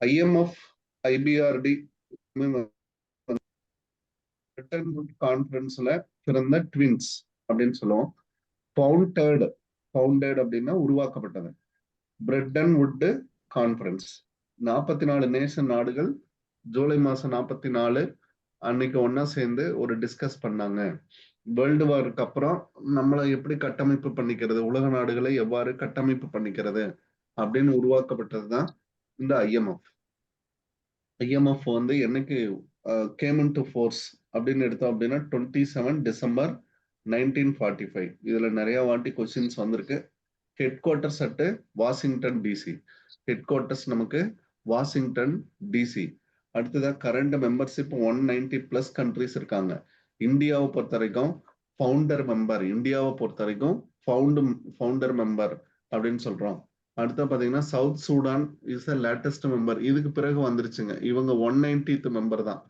IMF, IBRD Bretton would கான்ஃபரன்ஸ்ல பிறந்த twins அப்படின்னு சொல்லுவோம். ஃபவுண்டட் அப்படின்னா உருவாக்கப்பட்டது. பிரெட்டன் வுட் கான்ஃபரன்ஸ் 44 நேஷன் நாடுகள் ஜூலை மாசம் 44 அன்னைக்கு ஒன்னா சேர்ந்து ஒரு டிஸ்கஸ் பண்ணாங்க. வேர்ல்டு வாருக்கு அப்புறம் நம்மளை எப்படி கட்டமைப்பு பண்ணிக்கிறது, உலக நாடுகளை எவ்வாறு கட்டமைப்பு பண்ணிக்கிறது அப்படின்னு உருவாக்கப்பட்டதுதான் இந்த IMF. IMF வந்து என்னைக்கு கேம் இன் டு ஃபோர்ஸ் அப்படின்னு எடுத்தோம் அப்படின்னா 27 டிசம்பர் 1945. இதுல நிறைய வாட்டி கொஸ்டின்ஸ் வந்திருக்கு. Headquarters at Washington DC. Headquarters நமக்கு வாஷிங்டன் டிசி. அடுத்ததா கரண்ட் மெம்பர்ஷிப் 190+ கண்ட்ரிஸ் இருக்காங்க. இந்தியாவை பொறுத்த வரைக்கும் ஃபவுண்டர் மெம்பர், இந்தியாவை பொறுத்த வரைக்கும் ஃபவுண்டர் மெம்பர் அப்படின்னு சொல்றோம். அடுத்த பாத்தீங்கன்னா south Sudan is latest member. இதுக்கு பிறகு வந்துருச்சுங்க. இவங்க 190th மெம்பர் தான்.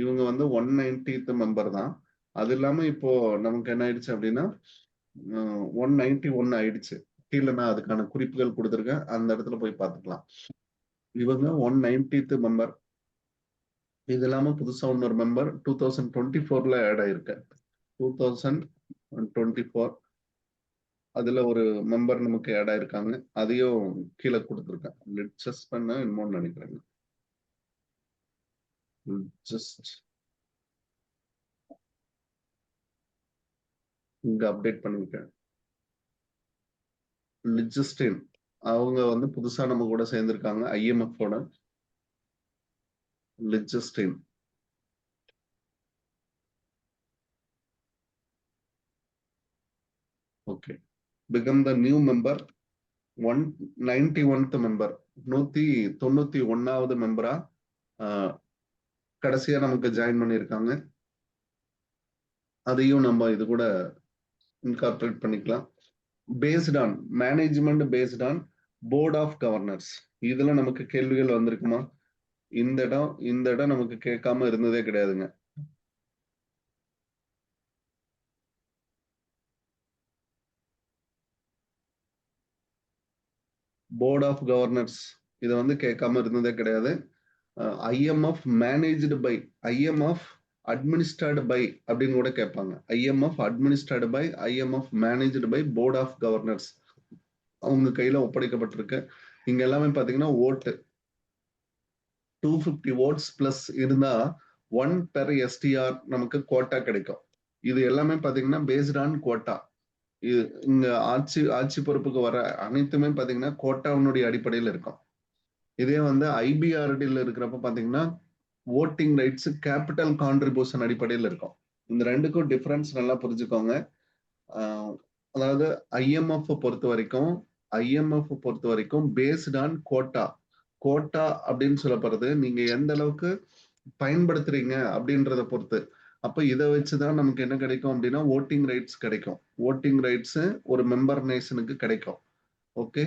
இவங்க வந்து 190th மெம்பர் தான். அது இல்லாம இப்போ நமக்கு என்ன ஆயிடுச்சு அப்படின்னா 191 ஆயிடுச்சு. கீழே நான் அதுக்கான குறிப்புகள் கொடுத்துருக்கேன், அந்த இடத்துல போய் பார்த்துக்கலாம். இவங்க 190th மெம்பர். இது இல்லாம புதுசா இன்னொரு மெம்பர் 2024 ஆட் ஆயிருக்கு. 2024 அதுல ஒரு மெம்பர் நமக்கு ஆட் ஆயிருக்காங்க. அதையும் கீழே கொடுத்துருக்கேன். ஜஸ்ட் பண்ண இன்னொன்னு நினைக்கிறேங்க. ஜஸ்ட் இங்க அப்டேட் பண்ணிருக்கேன். லிஜஸ்டின் அவங்க வந்து புதுசா நம்ம கூட சேர்ந்திருக்காங்க IMF-ஓட. Liechtenstein okay, become the new member, 191th member, 191வது மெம்பரா கடைசியா நமக்கு ஜாயின் பண்ணியிருக்காங்க. அதையும் நம்ம இது கூட இன்கார்பரேட் பண்ணிக்கலாம். Based on management, based on board of governors. இதுல நமக்கு கேள்விகள் வந்திருக்குமா? இந்த இடம் நமக்கு கேட்காம இருந்ததே கிடையாதுங்க. போர்ட் ஆஃப் கவர்னர்ஸ் இதை வந்து கேட்காம இருந்ததே கிடையாது. IMF managed by, IMF administrate by அப்படின்னு கூட கேட்பாங்க. IMF administrate by, IMF managed by board of governors. அவங்க கையில ஒப்படைக்கப்பட்டிருக்கு. இங்க எல்லாமே பாத்தீங்கன்னா ஓட்டு 250 votes பிளஸ் இருந்தா 1 per STR நமக்கு கோட்டா கிடைக்கும். இது எல்லாமே பாத்தீங்கன்னா பேஸ்ட் ஆன் கோட்டா. இங்க ஆட்சி பொறுப்புக்கு வர அனைத்துமே பாத்தீங்கன்னா கோட்டாவுடைய அடிப்படையில் இருக்கும். இதே வந்து IBRD-ல இருக்கிறப்ப பாத்தீங்கன்னா ஓட்டிங் ரைட்ஸ் கேபிட்டல் கான்ட்ரிபியூஷன் அடிப்படையில் இருக்கும். இந்த ரெண்டுக்கும் டிஃபரன்ஸ் நல்லா புரிஞ்சுக்கோங்க. அதாவது IMF பொறுத்த வரைக்கும் பேஸ்ட் ஆன் கோட்டா. கோட்டா அப்படின்னு சொல்லப்படுறது நீங்க எந்த அளவுக்கு பயன்படுத்துறீங்க அப்படின்றத பொறுத்து. அப்ப இதை வச்சுதான் நமக்கு என்ன கிடைக்கும் அப்படின்னா ஓட்டிங் ரைட்ஸ் கிடைக்கும். ஓட்டிங் ரைட்ஸ் ஒரு மெம்பர் நேஷனுக்கு கிடைக்கும். ஓகே,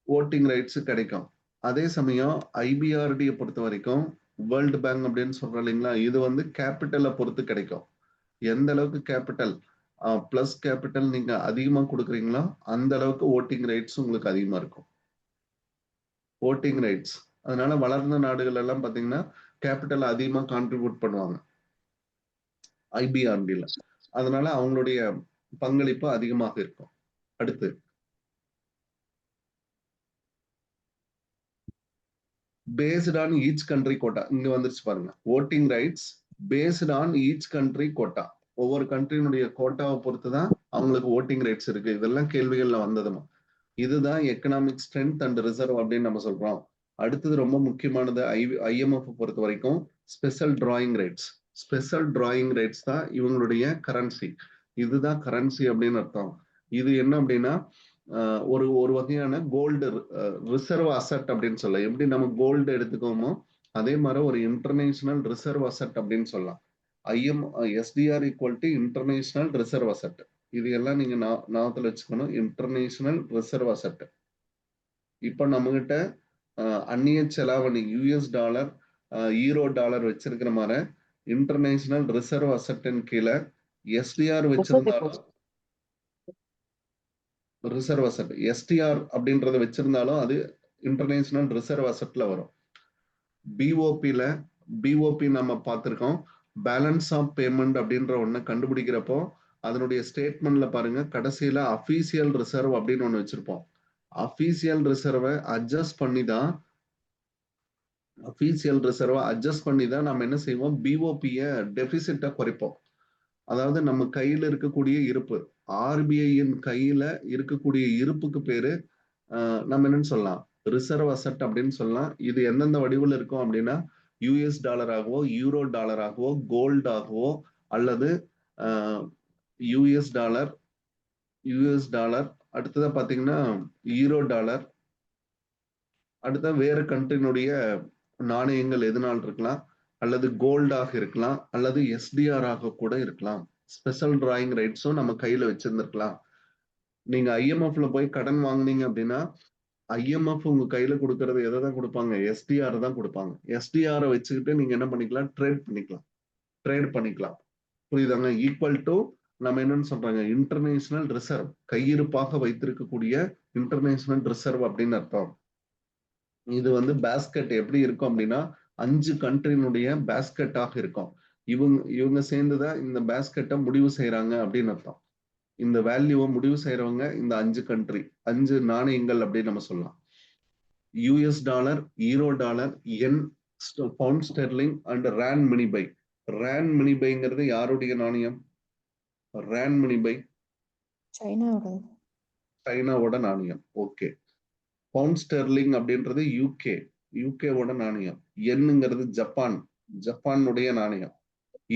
ஓட்டிங் ரைட்ஸ் கிடைக்கும். அதே சமயம் IBRD பொறுத்த வரைக்கும் வேர்ல்டு பேங்க் அப்படின்னு சொல்றோம் இல்லைங்களா, இது வந்து கேபிட்டலை பொறுத்து கிடைக்கும். எந்த அளவுக்கு கேபிட்டல் பிளஸ் கேபிட்டல் நீங்க அதிகமா கொடுக்குறீங்களோ அந்த அளவுக்கு ஓட்டிங் ரைட்ஸ் உங்களுக்கு அதிகமா இருக்கும். ஓட்டிங் ரைட்ஸ் அதனால வளர்ந்த நாடுகள் எல்லாம் பாத்தீங்கன்னா கேபிட்டல் அதிகமா கான்ட்ரிபியூட் பண்ணுவாங்க IBRD-ல. அதனால அவங்களுடைய பங்களிப்பு அதிகமாக இருக்கும். அடுத்து based on each country quota. இங்க வந்துருச்சு பாருங்க, voting rights based on each country quota. ஒவ்வொரு கண்ட்ரியினுடைய கோட்டாவை பொறுத்துதான் அவங்களுக்கு ஓட்டிங் ரைட்ஸ் இருக்கு. இதெல்லாம் கேள்விகள்ல வந்ததுமா. இதுதான் எக்கனாமிக் ஸ்ட்ரென்த் அண்ட் ரிசர்வ் அப்படின்னு நம்ம சொல்றோம். அடுத்தது ரொம்ப முக்கியமானது IMF பொறுத்த வரைக்கும் special drawing rights. Special drawing rights தான் இவங்களுடைய கரன்சி. இதுதான் கரன்சி அப்படின்னு அர்த்தம். இது என்ன அப்படின்னா ஒரு வகையான கோல்டு ரிசர்வ் அசட் அப்படின்னு சொல்லலாம். எப்படி நம்ம கோல்டு எடுத்துக்கோமோ அதே மாதிரி ஒரு இன்டர்நேஷனல் ரிசர்வ் அசட் அப்படின்னு சொல்லலாம். SDR equal to international reserve asset. இது எல்லாம் நீங்க ஞாபகத்துல வச்சுக்கணும். International reserve asset. இப்ப நம்ம கிட்ட அந்நிய செலாவணி US டாலர், ஈரோ டாலர் வச்சிருக்கிற மாதிரி இன்டர்நேஷனல் ரிசர்வ் அசட்டின் கீழே SDR வச்சிருந்தாலும், ரிசர்வ் அசட் STR அப்படின்றத வச்சிருந்தாலும் அது இன்டர்நேஷனல் ரிசர்வ் அசெட்ல வரும். பிஓபி நம்ம பார்த்திருக்கோம். பேலன்ஸ் ஆஃப் பேமெண்ட் அப்படின்ற ஒண்ணு கண்டுபிடிக்கிறப்போ அதனுடைய ஸ்டேட்மெண்ட்ல பாருங்க, கடைசியில அபிஷியல் ரிசர்வ் அப்படின்னு ஒண்ணு வச்சிருப்போம். அபிஷியல் ரிசர்வை அட்ஜஸ்ட் பண்ணி தான் நம்ம என்ன செய்வோம், பிஓபிய டெபிசிட்டை குறைப்போம். அதாவது நம்ம கையில இருக்கக்கூடிய இருப்பு, ஆர்பிஐயின் கையில இருக்கக்கூடிய இருப்புக்கு பேரு நம்ம என்னன்னு சொல்லலாம், ரிசர்வ் அசெட் அப்படின்னு சொல்லலாம். இது எந்தெந்த வடிவில் இருக்கும் அப்படின்னா, யூஎஸ் டாலராகவோ, யூரோ டாலராகவோ, கோல்டாகவோ, அல்லது யூஎஸ் டாலர், அடுத்ததா பாத்தீங்கன்னா யூரோ டாலர், அடுத்த வேற கண்ட்ரினுடைய நாணயங்கள் எதனால் இருக்கலாம், அல்லது கோல்டாக இருக்கலாம், அல்லது எஸ்டிஆர் ஆக கூட இருக்கலாம். ஸ்பெஷல் டிராயிங் ரைட்ஸும் நம்ம கையில வச்சிருந்திருக்கலாம். நீங்க ஐஎம்எஃப்ல போய் கடன் வாங்குனீங்க அப்படின்னா ஐஎம்எஃப் உங்க கையில கொடுக்கறது எதை தான் கொடுப்பாங்க, எஸ்டிஆர் தான் கொடுப்பாங்க. எஸ்டிஆரை வச்சுக்கிட்டு நீங்க என்ன பண்ணிக்கலாம், ட்ரேட் பண்ணிக்கலாம். புரியுதாங்க? ஈக்குவல் டு நம்ம என்னன்னு சொல்றாங்க, இன்டர்நேஷனல் ரிசர்வ், கையிருப்பாக வைத்திருக்கக்கூடிய இன்டர்நேஷனல் ரிசர்வ் அப்படின்னு அர்த்தம். இது வந்து பேஸ்கெட் எப்படி இருக்கும் அப்படின்னா 5 கண்ட்ரினுடைய பேஸ்கெட்டாக இருக்கும். இவங்க சேர்ந்துதான் இந்த பேஸ்கெட்டை முடிவு செய்யறாங்க அப்படின்னு அர்த்தம். இந்த வேல்யூவை முடிவு செய்யறவங்க இந்த 5 கண்ட்ரி, 5 நாணயங்கள் அப்படின்னு நம்ம சொல்லலாம். US dollar, euro dollar, yen, pound sterling and renminbi. ரேன் மினிபைங்கிறது யாருடைய நாணயம்? ரேன் மினிபை சைனாவோட நாணயம். ஓகே. பவுண்ட் ஸ்டெர்லிங் அப்படின்றது யூகேவோட நாணயம். என்னங்கிறது ஜப்பானுடைய நாணயம்.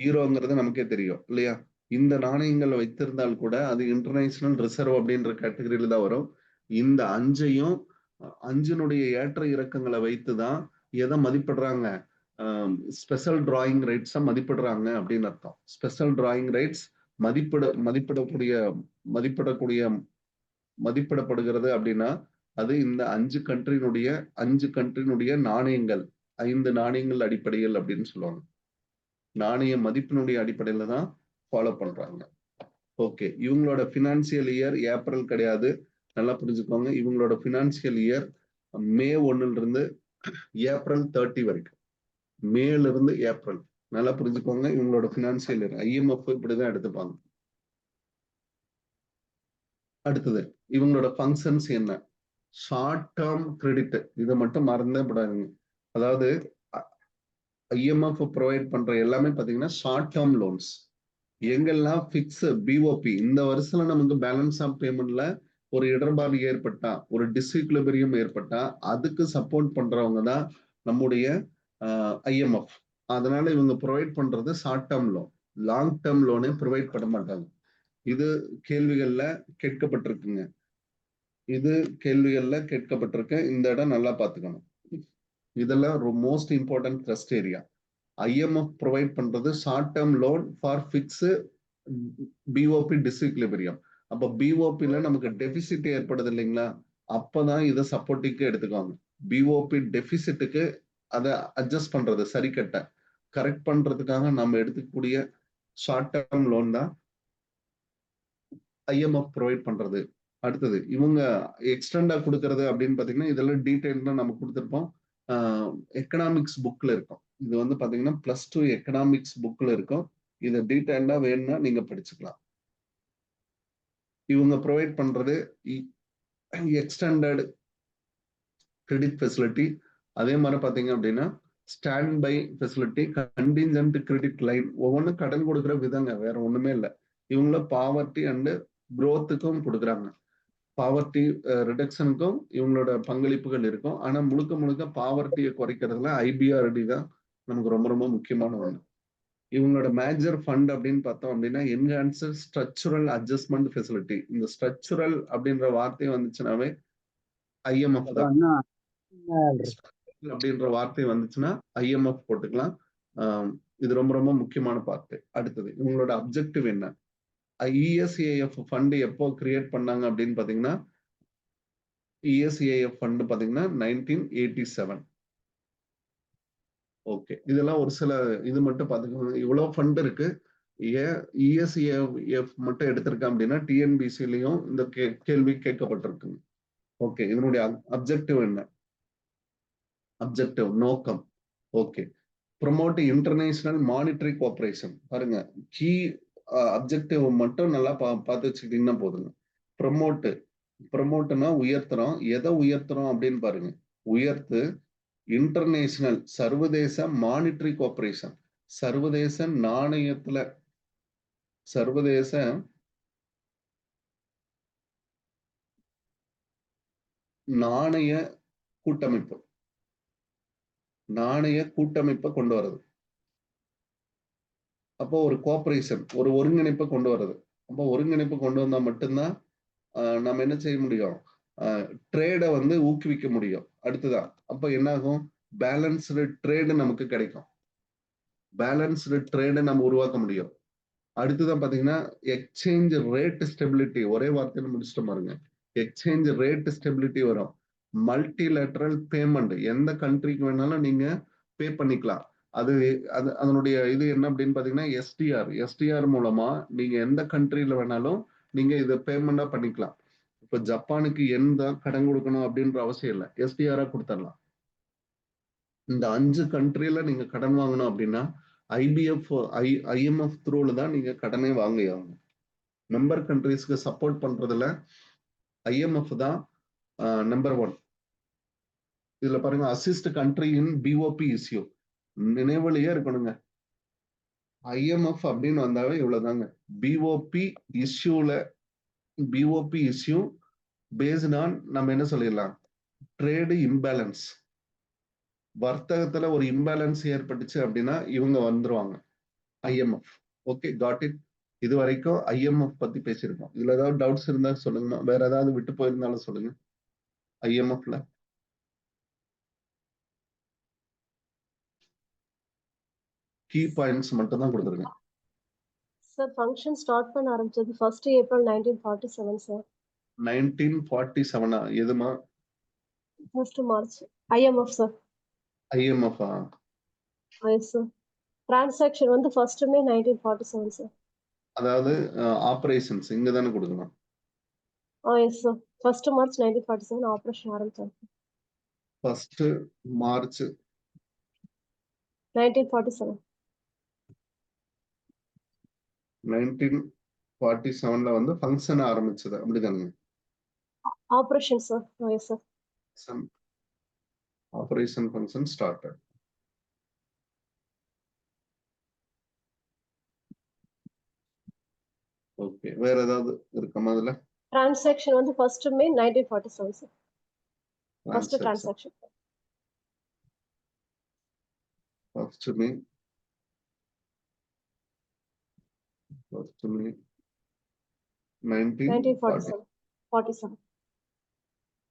ஈரோங்கிறது நமக்கே தெரியும் இல்லையா? இந்த நாணயங்கள் வைத்திருந்தால் கூட அது இன்டர்நேஷனல் ரிசர்வ் அப்படின்ற கேட்டகரியில தான் வரும். இந்த 5னுடைய ஏற்ற இறக்கங்களை வைத்துதான் எதை மதிப்பிடுறாங்க, ஸ்பெஷல் டிராயிங் ரைட்ஸை மதிப்பிடுறாங்க அப்படின்னு அர்த்தம். ஸ்பெஷல் டிராயிங் ரைட்ஸ் மதிப்பிடப்படுகிறது அப்படின்னா அது இந்த 5 கண்ட்ரினுடைய நாணயங்கள், 5 நாணயங்கள் அடிப்படையில் அப்படின்னு சொல்லுவாங்க. நாணய மதிப்பினுடைய அடிப்படையில தான் ஃபாலோ பண்றாங்க. ஓகே. இவங்களோட பினான்சியல் இயர் ஏப்ரல் கிடையாது, நல்லா புரிஞ்சுக்கோங்க. இவங்களோட பினான்சியல் இயர் மே 1 இருந்து ஏப்ரல் 30 வரைக்கும். மேல இருந்து ஏப்ரல், நல்லா புரிஞ்சுக்கோங்க. இவங்களோட பினான்சியல் இயர் ஐஎம்எஃப் இப்படிதான் எடுத்துப்பாங்க. அடுத்தது இவங்களோட ஃபங்க்ஷன்ஸ் என்ன? ஷார்ட் டேர்ம் கிரெடிட், இதை மட்டும் மறந்தே விடாதீங்க. அதாவது ஐஎம்எஃப் ப்ரொவைட் பண்ற எல்லாமே பாத்தீங்கன்னா ஷார்ட் டேர்ம் லோன்ஸ். எங்கெல்லாம் பிக்ஸ் பிஓபி, இந்த வருஷத்துல நமக்கு பேலன்ஸ் ஆஃப் பேமெண்ட்ல ஒரு இடர்பாடு ஏற்பட்டா, ஒரு டிஸ்இக்லிபிரியம் ஏற்பட்டா அதுக்கு சப்போர்ட் பண்றவங்க தான் நம்முடைய ஐஎம்எஃப். அதனால இவங்க ப்ரொவைட் பண்றது short term loan, long term லோனே ப்ரொவைட் பண்ண மாட்டாங்க. இது கேள்விகள்ல கேட்கப்பட்டிருக்குங்க. இந்த இடம் நல்லா பாத்துக்கணும். இதெல்லாம் most important criteria. IMF provide பண்றது short term loan for fix BOP disequilibrium. அப்ப பிஓபில நமக்கு டெபிசிட் ஏற்படுது இல்லைங்களா, அப்பதான் இதை சப்போர்ட்டிக்கு எடுத்துக்குவாங்க. பிஓபி டெபிசிட்டுக்கு அதை அட்ஜஸ்ட் பண்றது, சரி கரெக்ட் பண்றதுக்காக நம்ம எடுத்துக்கூடிய ஷார்ட் டேர்ம் லோன் தான் ஐஎம்எஃப் ப்ரொவைட் பண்றது. அடுத்தது இவங்க எக்ஸ்டெண்டா கொடுக்கறது அப்படின்னு பாத்தீங்கன்னா இதெல்லாம் டீடைல்டா நம்ம கொடுத்துருப்போம், எக்கனாமிக்ஸ் புக்ல இருக்கும். இது வந்து பாத்தீங்கன்னா +2 எக்கனாமிக்ஸ் புக்ல இருக்கும். இதை டீடைல்டா வேணும்னா நீங்க படிச்சுக்கலாம். இவங்க ப்ரொவைட் பண்றது எக்ஸ்டெண்டட் கிரெடிட் ஃபெசிலிட்டி. அதே மாதிரி பாத்தீங்க அப்படின்னா standby facility, contingent credit line. ஒவ்வொன்றும் கடன் கொடுக்குற விதங்க, வேற ஒண்ணுமே இல்லை. இவங்கள பாவர்ட்டி அண்ட் குரோத்துக்கும் கொடுக்குறாங்க. பாவர்ட்டி ரிடக்ஷனுக்கும் இவங்களோட பங்களிப்புகள் இருக்கும். ஆனா முழுக்க பாவர்ட்டியை குறைக்கிறதுல ஐபிஆர்டி தான் நமக்கு ரொம்ப ரொம்ப முக்கியமான ஒண்ணு. இவங்களோட மேஜர் ஃபண்ட் அப்படின்னு பார்த்தோம் அப்படின்னா என்ஹான்ஸ்ட் ஸ்ட்ரக்சுரல் அட்ஜஸ்ட்மெண்ட் ஃபெசிலிட்டி. இந்த ஸ்ட்ரக்சுரல் அப்படின்ற வார்த்தை வந்துச்சுனாவே ஐஎம்எஃப் தான். அப்படின்ற வார்த்தை வந்துச்சுன்னா ஐஎம்எஃப் போட்டுக்கலாம். இது ரொம்ப ரொம்ப முக்கியமான பார்ட். அடுத்தது இவங்களோட அப்ஜெக்டிவ் என்ன? இஎஸ்ஏஎஃப் ஃபண்ட் எப்போ கிரியேட் பண்ணாங்க அப்படின்னு பாத்தீங்கன்னா இஎஸ்ஏஎஃப் ஃபண்ட் பாத்தீங்கன்னா 1987. ஓகே. இதெல்லாம் ஒரு சில இது மட்டும் பாத்துக்கோங்க. இவ்வளவு ஃபண்ட் இருக்கு. ஏன் இஎஸ்ஏஎஃப் மட்டும் எடுத்திருக்கேன் அப்படின்னா டிஎன்பிசிலையும் இந்த கேள்வி கேட்கப்பட்டிருக்குங்க. ஓகே. இதனுடைய அப்ஜெக்டிவ் என்ன? அப்ஜெக்டிவ் நோக்கம். Okay. Promote international monetary cooperation. பாருங்க, கீ அப்ஜெக்டிவ் மட்டும் நல்லா பார்த்து வச்சுக்கிட்டீங்கன்னா போதுங்க. ப்ரொமோட்னா உயர்த்துறோம். எதை உயர்த்துறோம் அப்படின்னு பாருங்க. உயர்த்து இன்டர்நேஷனல் சர்வதேச மானிட்டரி கோஆபரேஷன். சர்வதேச நாணயத்துல சர்வதேச நாணய கூட்டமைப்பு, நாணய கூட்டமைப்பை கொண்டு வர்றது. அப்போ ஒரு கோஆபரேஷன், ஒரு ஒருங்கிணைப்பை கொண்டு வர்றது. அப்போ ஒருங்கிணைப்பு கொண்டு வந்தா மட்டும்தான் நம்ம என்ன செய்ய முடியும், ட்ரேடை வந்து ஊக்குவிக்க முடியும். அடுத்துதான் அப்ப என்ன ஆகும், பேலன்ஸ்டு ட்ரேடு நமக்கு கிடைக்கும். பேலன்ஸ்டு ட்ரேடை நம்ம உருவாக்க முடியும். அடுத்துதான் பாத்தீங்கன்னா எக்ஸ்சேஞ்ச் ரேட் ஸ்டெபிலிட்டி. ஒரே வார்த்தையில முடிச்சுட்டு பாருங்க. எக்ஸ்சேஞ்ச் ரேட் ஸ்டெபிலிட்டி வரும். மல்டிலேட்டரல் பேமெண்ட், எந்த கண்ட்ரிக்கு வேணாலும் நீங்க பே பண்ணிக்கலாம். அது அதனுடைய இது என்ன அப்படின்னு பாத்தீங்கன்னா எஸ்டிஆர் மூலமா நீங்க எந்த கண்ட்ரில வேணாலும் நீங்க இதை பேமெண்டா பண்ணிக்கலாம். இப்ப ஜப்பானுக்கு எந்த கடன் கொடுக்கணும் அப்படின்ற அவசியம் இல்லை, எஸ்டிஆரா கொடுத்துடலாம். இந்த 5 கண்ட்ரில நீங்க கடன் வாங்கணும் அப்படின்னா IMF த்ரூல தான் நீங்க கடனே வாங்கியாகணும். மெம்பர் கண்ட்ரிஸ்க்கு சப்போர்ட் பண்றதுல IMF தான் நம்பர் 1. இதுல பாருங்க, assist country in BOP issue. நினைவுலயே இருக்கணுங்க, IMF அப்படின்னு வந்தாவே இவ்வளவுதாங்க. BOP இஸ்யூ பேஸ்ட் ஆன் நம்ம என்ன சொல்லிடலாம், ட்ரேடு இம்பேலன்ஸ். வர்த்தகத்துல ஒரு இம்பேலன்ஸ் ஏற்பட்டுச்சு அப்படின்னா இவங்க வந்துருவாங்க, IMF. Okay, got it. இது வரைக்கும் IMF பத்தி பேசியிருக்கோம். இதுல ஏதாவது டவுட்ஸ் இருந்தா சொல்லுங்க, வேற ஏதாவது விட்டு போயிருந்தாலும் சொல்லுங்க. IMFல கீ பாயிண்ட்ஸ் மட்டும் தான் கொடுத்துருக்கேன். சார் ஃபங்க்ஷன் ஸ்டார்ட் பண்ண ஆரம்பிச்சது 1st April 1947 சார். 1947 எதுமா? 1st March. IMF sir. IMF yes sir. Transaction வந்து 1st May 1947 சார். அதாவது ஆபரேஷன்ஸ் இங்க தானே கொடுக்கணும். Yes sir. 1st March 1947 operation ஆரம்பிச்சாங்க. 1st March 1947. 1947 வந்து ஃபங்க்ஷன் ஆரம்பிச்சது அப்படிதானுங்க? Operation sir. Yes sir. Operation function started. Okay, வேற ஏதாவது இருக்குமா அதுல? டிரான்சாக்ஷன் வந்து 1st May 1947 sir. First transaction 1st May 1947.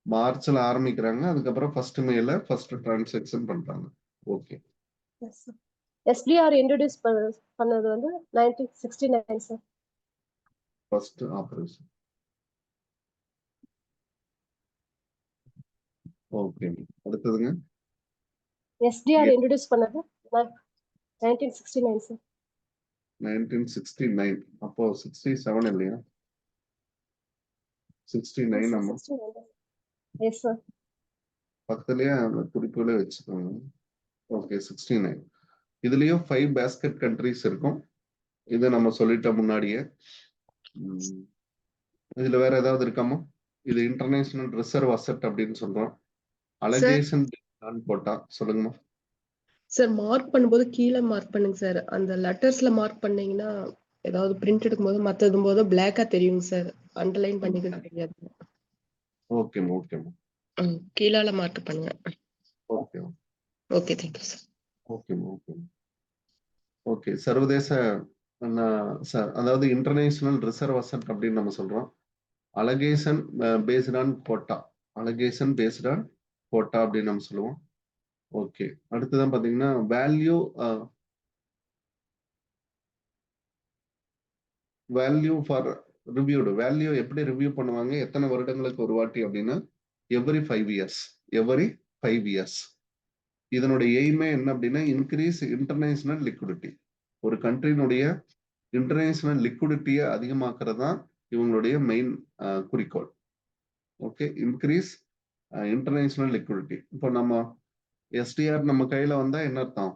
மார்ச்ல ஆரம்பிக்கிறாங்க, அதுக்கப்புறம் 1st Mayல ஃபர்ஸ்ட் டிரான்சாக்ஷன் பண்றாங்க. Okay. Yes sir. SDR introduce பண்ணது வந்து 1969 சார். First operation. ஓகே, அடுத்ததுங்க. SDR இன்ட்ரோடியூஸ் பண்ணது 1969 சார். 1969. அப்போ 67 இல்லையா? 69 நம்ம எஸ் சார். பக்கத்துலயே அந்த குறிப்புகளே வச்சுக்கோங்க. ஓகே, 69. இதுலயும் 5 பேஸ்கெட் கண்ட்ரிஸ் இருக்கும். இதை நம்ம சொல்லிட்டோம் முன்னாடியே. இதுல வேற ஏதாவது இருக்காமோ? இது இன்டர்நேஷனல் ரிசர்வ் அசெட் அப்படின்னு சொல்றோம். அலகேஷன் போட்டா சொல்லுங்கம்மா. சார் மார்க் பண்ணும்போது கீழே மார்க் பண்ணுங்க சார். அந்த லெட்டர்ஸ்ல மார்க் பண்ணீங்கன்னா ஏதாவது பிரிண்ட் எடுக்கும்போது மத்ததும் போது பிளாக்கா தெரியுங்க சார். அண்டர்லைன் பண்ணிக்க தெரியாது. ஓகேம்மா, ஓகேம்மா. கீழால மார்க் பண்ணுங்க. Okay okay, thank you sir. ஓகேம்மா, ஓகேம்மா. ஓகே, சர்வதேச அதாவது இன்டர்நேஷனல் ரிசர்வ் அசெட் அப்படின்னு நம்ம சொல்றோம். Allocation based on quota. Allocation based on quota அப்படின்னு நம்ம சொல்லுவோம். ஓகே, அடுத்ததான் பாத்தீங்கன்னா வேல்யூ ஃபார் ரிவ்யூடு. வேல்யூ எப்படி ரிவ்யூ பண்ணுவாங்க, எத்தனை வருடங்களுக்கு ஒரு வாட்டி அப்படின்னா எவ்ரி 5 இயர்ஸ். இதனுடைய எய்மே என்ன அப்படின்னா இன்க்ரீஸ் இன்டர்நேஷனல் லிக்விடிட்டி. ஒரு கண்ட்ரியினுடைய இன்டர்நேஷனல் லிக்விடிட்டியை அதிகமாக்குறது தான் இவங்களுடைய மெயின் குறிக்கோள். Okay, increase international liquidity. இப்போ நம்ம எஸ்டிஆர் நம்ம கையில வந்தா என்ன அர்த்தம்?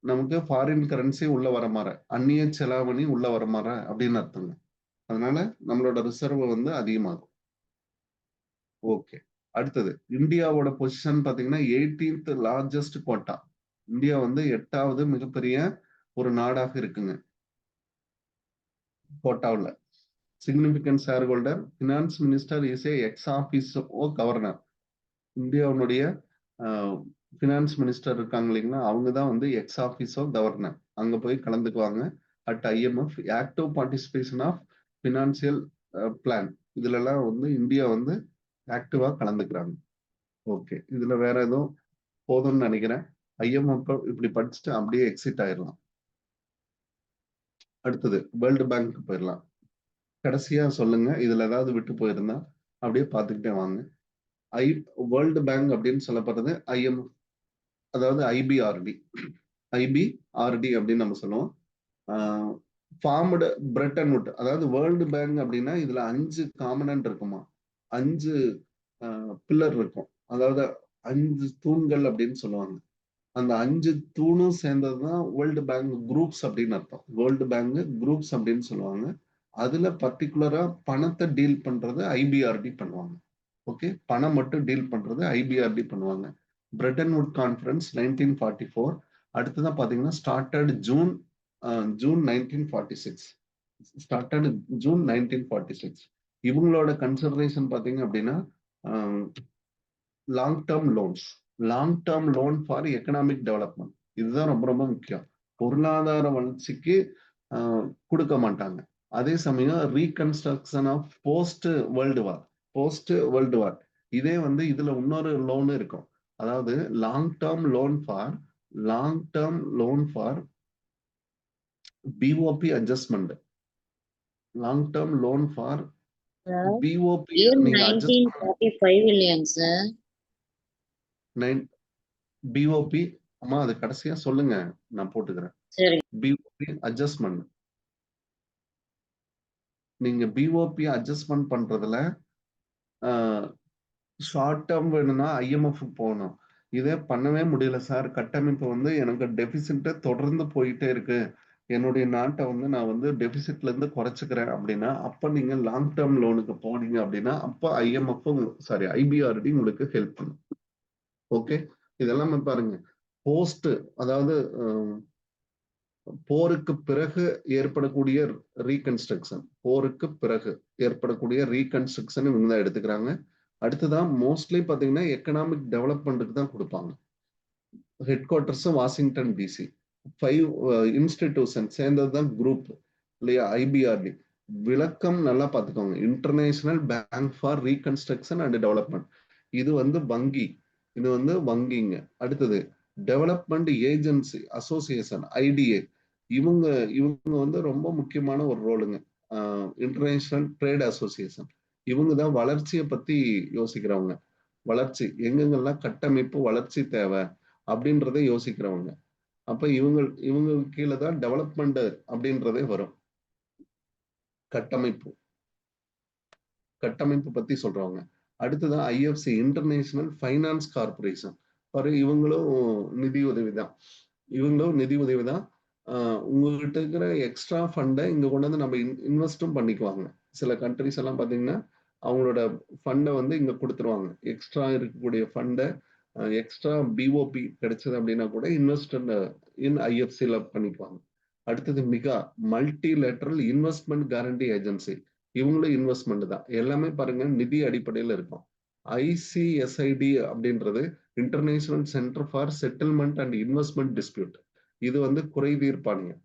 நமக்கு ஃபாரின் கரன்சி உள்ள வர மாற, அந்நிய செலாவணி உள்ள வர மாற அப்படின்னு அர்த்தங்க. அதனால நம்மளோட ரிசர்வ் வந்து அதிகமாகும். ஓகே, அடுத்தது இந்தியாவோட பொசிஷன் பாத்தீங்கன்னா 18th லார்ஜஸ்ட் கோட்டா. இந்தியா வந்து 8வது மிகப்பெரிய ஒரு நாடாக இருக்குங்க கோட்டாவில். Significant share holder, finance minister is a ex officio governor. இந்தியாவுடைய பினான்ஸ் மினிஸ்டர் இருக்காங்க இல்லைங்களா, அவங்க தான் வந்து எக்ஸ் ஆபீஸோ கவர்னர். அங்க போய் கலந்துக்குவாங்க. At IMF active participation of financial plan. இதுல எல்லாம் வந்து இந்தியா வந்து ஆக்டிவா கலந்துக்கிறாங்க. ஓகே, இதுல வேற எதுவும் போதும்னு நினைக்கிறேன். ஐஎம்எஃப் இப்படி படிச்சுட்டு அப்படியே எக்ஸிட் ஆயிடலாம். அடுத்தது வேர்ல்டு பேங்க் போயிடலாம். கடைசியா சொல்லுங்க, இதுல ஏதாவது விட்டு போயிருந்தா அப்படியே பார்த்துக்கிட்டே வாங்க. வேர்ல்டு பேங்க் அப்படின்னு சொல்லப்படுறது ஐஎம்எஃப், அதாவது ஐபிஆர்டி. ஐபிஆர்டி அப்படின்னு நம்ம சொல்லுவோம். ஃபார்ம்டு பிரெட்டன் வுட், அதாவது வேர்ல்டு பேங்க் அப்படின்னா இதுல 5 காம்பனன்ட் இருக்குமா, 5 பில்லர் இருக்கும், அதாவது 5 தூண்கள் அப்படின்னு சொல்லுவாங்க. அந்த 5 தூணும் சேர்ந்ததுதான் வேர்ல்டு பேங்க் குரூப்ஸ் அப்படின்னு அர்த்தம். வேர்ல்டு பேங்க் குரூப்ஸ் அப்படின்னு சொல்லுவாங்க. அதுல பர்டிகுலரா பணத்தை டீல் பண்றது ஐபிஆர்டி பண்ணுவாங்க. ஓகே, பணம் மட்டும் டீல் பண்றது ஐபிஆர்டி பண்ணுவாங்க. Bretton Wood conference 1944. அடுத்ததான் பாத்தீங்கன்னா ஸ்டார்டட் ஜூன் 1946. Started June 1946. இவங்களோட கன்சிடரேஷன் பாத்தீங்க அப்படின்னா long term loans, long term loan for economic development. இதுதான் ரொம்ப ரொம்ப முக்கியம். பொருளாதார வளர்ச்சிக்கு கொடுக்க மாட்டாங்க. அதே சமயம் reconstruction of post world war. இதே வந்து இதுல இன்னொரு லோன் இருக்கும், அதாவது long term loan for BOP adjustment. Long term loan for BOP நீங்க அட்ஜஸ்ட் 1945 இல்லையாங்க சார்? பிஓபி அம்மா அது கடைசியா சொல்லுங்க, நான் போட்டுக்கிறேன். சரி. BOP adjustment. நீங்க பிஓபி அட்ஜஸ்ட்மெண்ட் பண்றதுல ஷார்ட் டேர்ம் வேணும்னா ஐஎம்எஃப் போகணும். இதே பண்ணவே முடியல சார், கட்டமைப்பு வந்து எனக்கு டெபிசிட் தொடர்ந்து போயிட்டே இருக்கு, என்னுடைய நாட்டை வந்து நான் வந்து டெபிசிட்ல இருந்து குறைச்சுக்கிறேன் அப்படின்னா, அப்ப நீங்க லாங் டேர்ம் லோனுக்கு போனீங்க அப்படின்னா அப்ப ஐபிஆர்டி உங்களுக்கு ஹெல்ப் பண்ணும். ஓகே, இதெல்லாம் பாருங்க. போஸ்ட், அதாவது போருக்கு பிறகு ஏற்படக்கூடிய ரீகன்ஸ்ட்ரக்ஷன், இவங்க தான் எடுத்துக்கிறாங்க. அடுத்ததான் மோஸ்ட்லி பாத்தீங்கன்னா எக்கனாமிக் டெவலப்மெண்ட்டுக்கு தான் கொடுப்பாங்க. Headquarters Washington DC. 5 institution சேர்ந்ததுதான் குரூப் இல்லையா, ஐபிஆர்டி. விளக்கம் நல்லா பார்த்துக்கோங்க. International bank for reconstruction and development. இது வந்து வங்கிங்க. அடுத்தது டெவலப்மெண்ட் ஏஜென்சி அசோசியேஷன், ஐடிஏ. இவங்க வந்து ரொம்ப முக்கியமான ஒரு ரோலுங்க. International trade association. இவங்க தான் வளர்ச்சியை பத்தி யோசிக்கிறவங்க. வளர்ச்சி எங்கெங்கெல்லாம் கட்டமைப்பு வளர்ச்சி தேவை அப்படின்றத யோசிக்கிறவங்க. அப்ப இவங்க கீழே தான் டெவலப்மெண்ட் அப்படின்றதே வரும். கட்டமைப்பு பத்தி சொல்றவங்க. அடுத்ததான் ஐஎஃப்சி, இன்டர்நேஷனல் ஃபைனான்ஸ் கார்பரேஷன். இவங்களும் நிதி உதவி தான். உங்ககிட்ட இருக்கிற எக்ஸ்ட்ரா ஃபண்டை இங்க கொண்டு வந்து நம்ம இன்வெஸ்டும் பண்ணிக்குவாங்க. சில கண்ட்ரிஸ் எல்லாம் பாத்தீங்கன்னா அவங்களோட ஃபண்டை வந்து இங்க கொடுத்துருவாங்க. எக்ஸ்ட்ரா இருக்கக்கூடிய ஃபண்டை, எக்ஸ்ட்ரா பிஓபி கிடைச்சது அப்படின்னா கூட இன்வெஸ்ட் இன் ஐஎஃப்சில பண்ணிக்குவாங்க. அடுத்தது மல்டிலேட்டரல் இன்வெஸ்ட்மெண்ட் கேரண்டி ஏஜென்சி. இவங்களும் இன்வெஸ்ட்மெண்ட் தான். எல்லாமே பாருங்க நிதி அடிப்படையில் இருக்கும். ஐசிஎஸ்ஐடி அப்படின்றது international centre for settlement and investment dispute. இது வந்து குறை தீர்ப்பாயம்.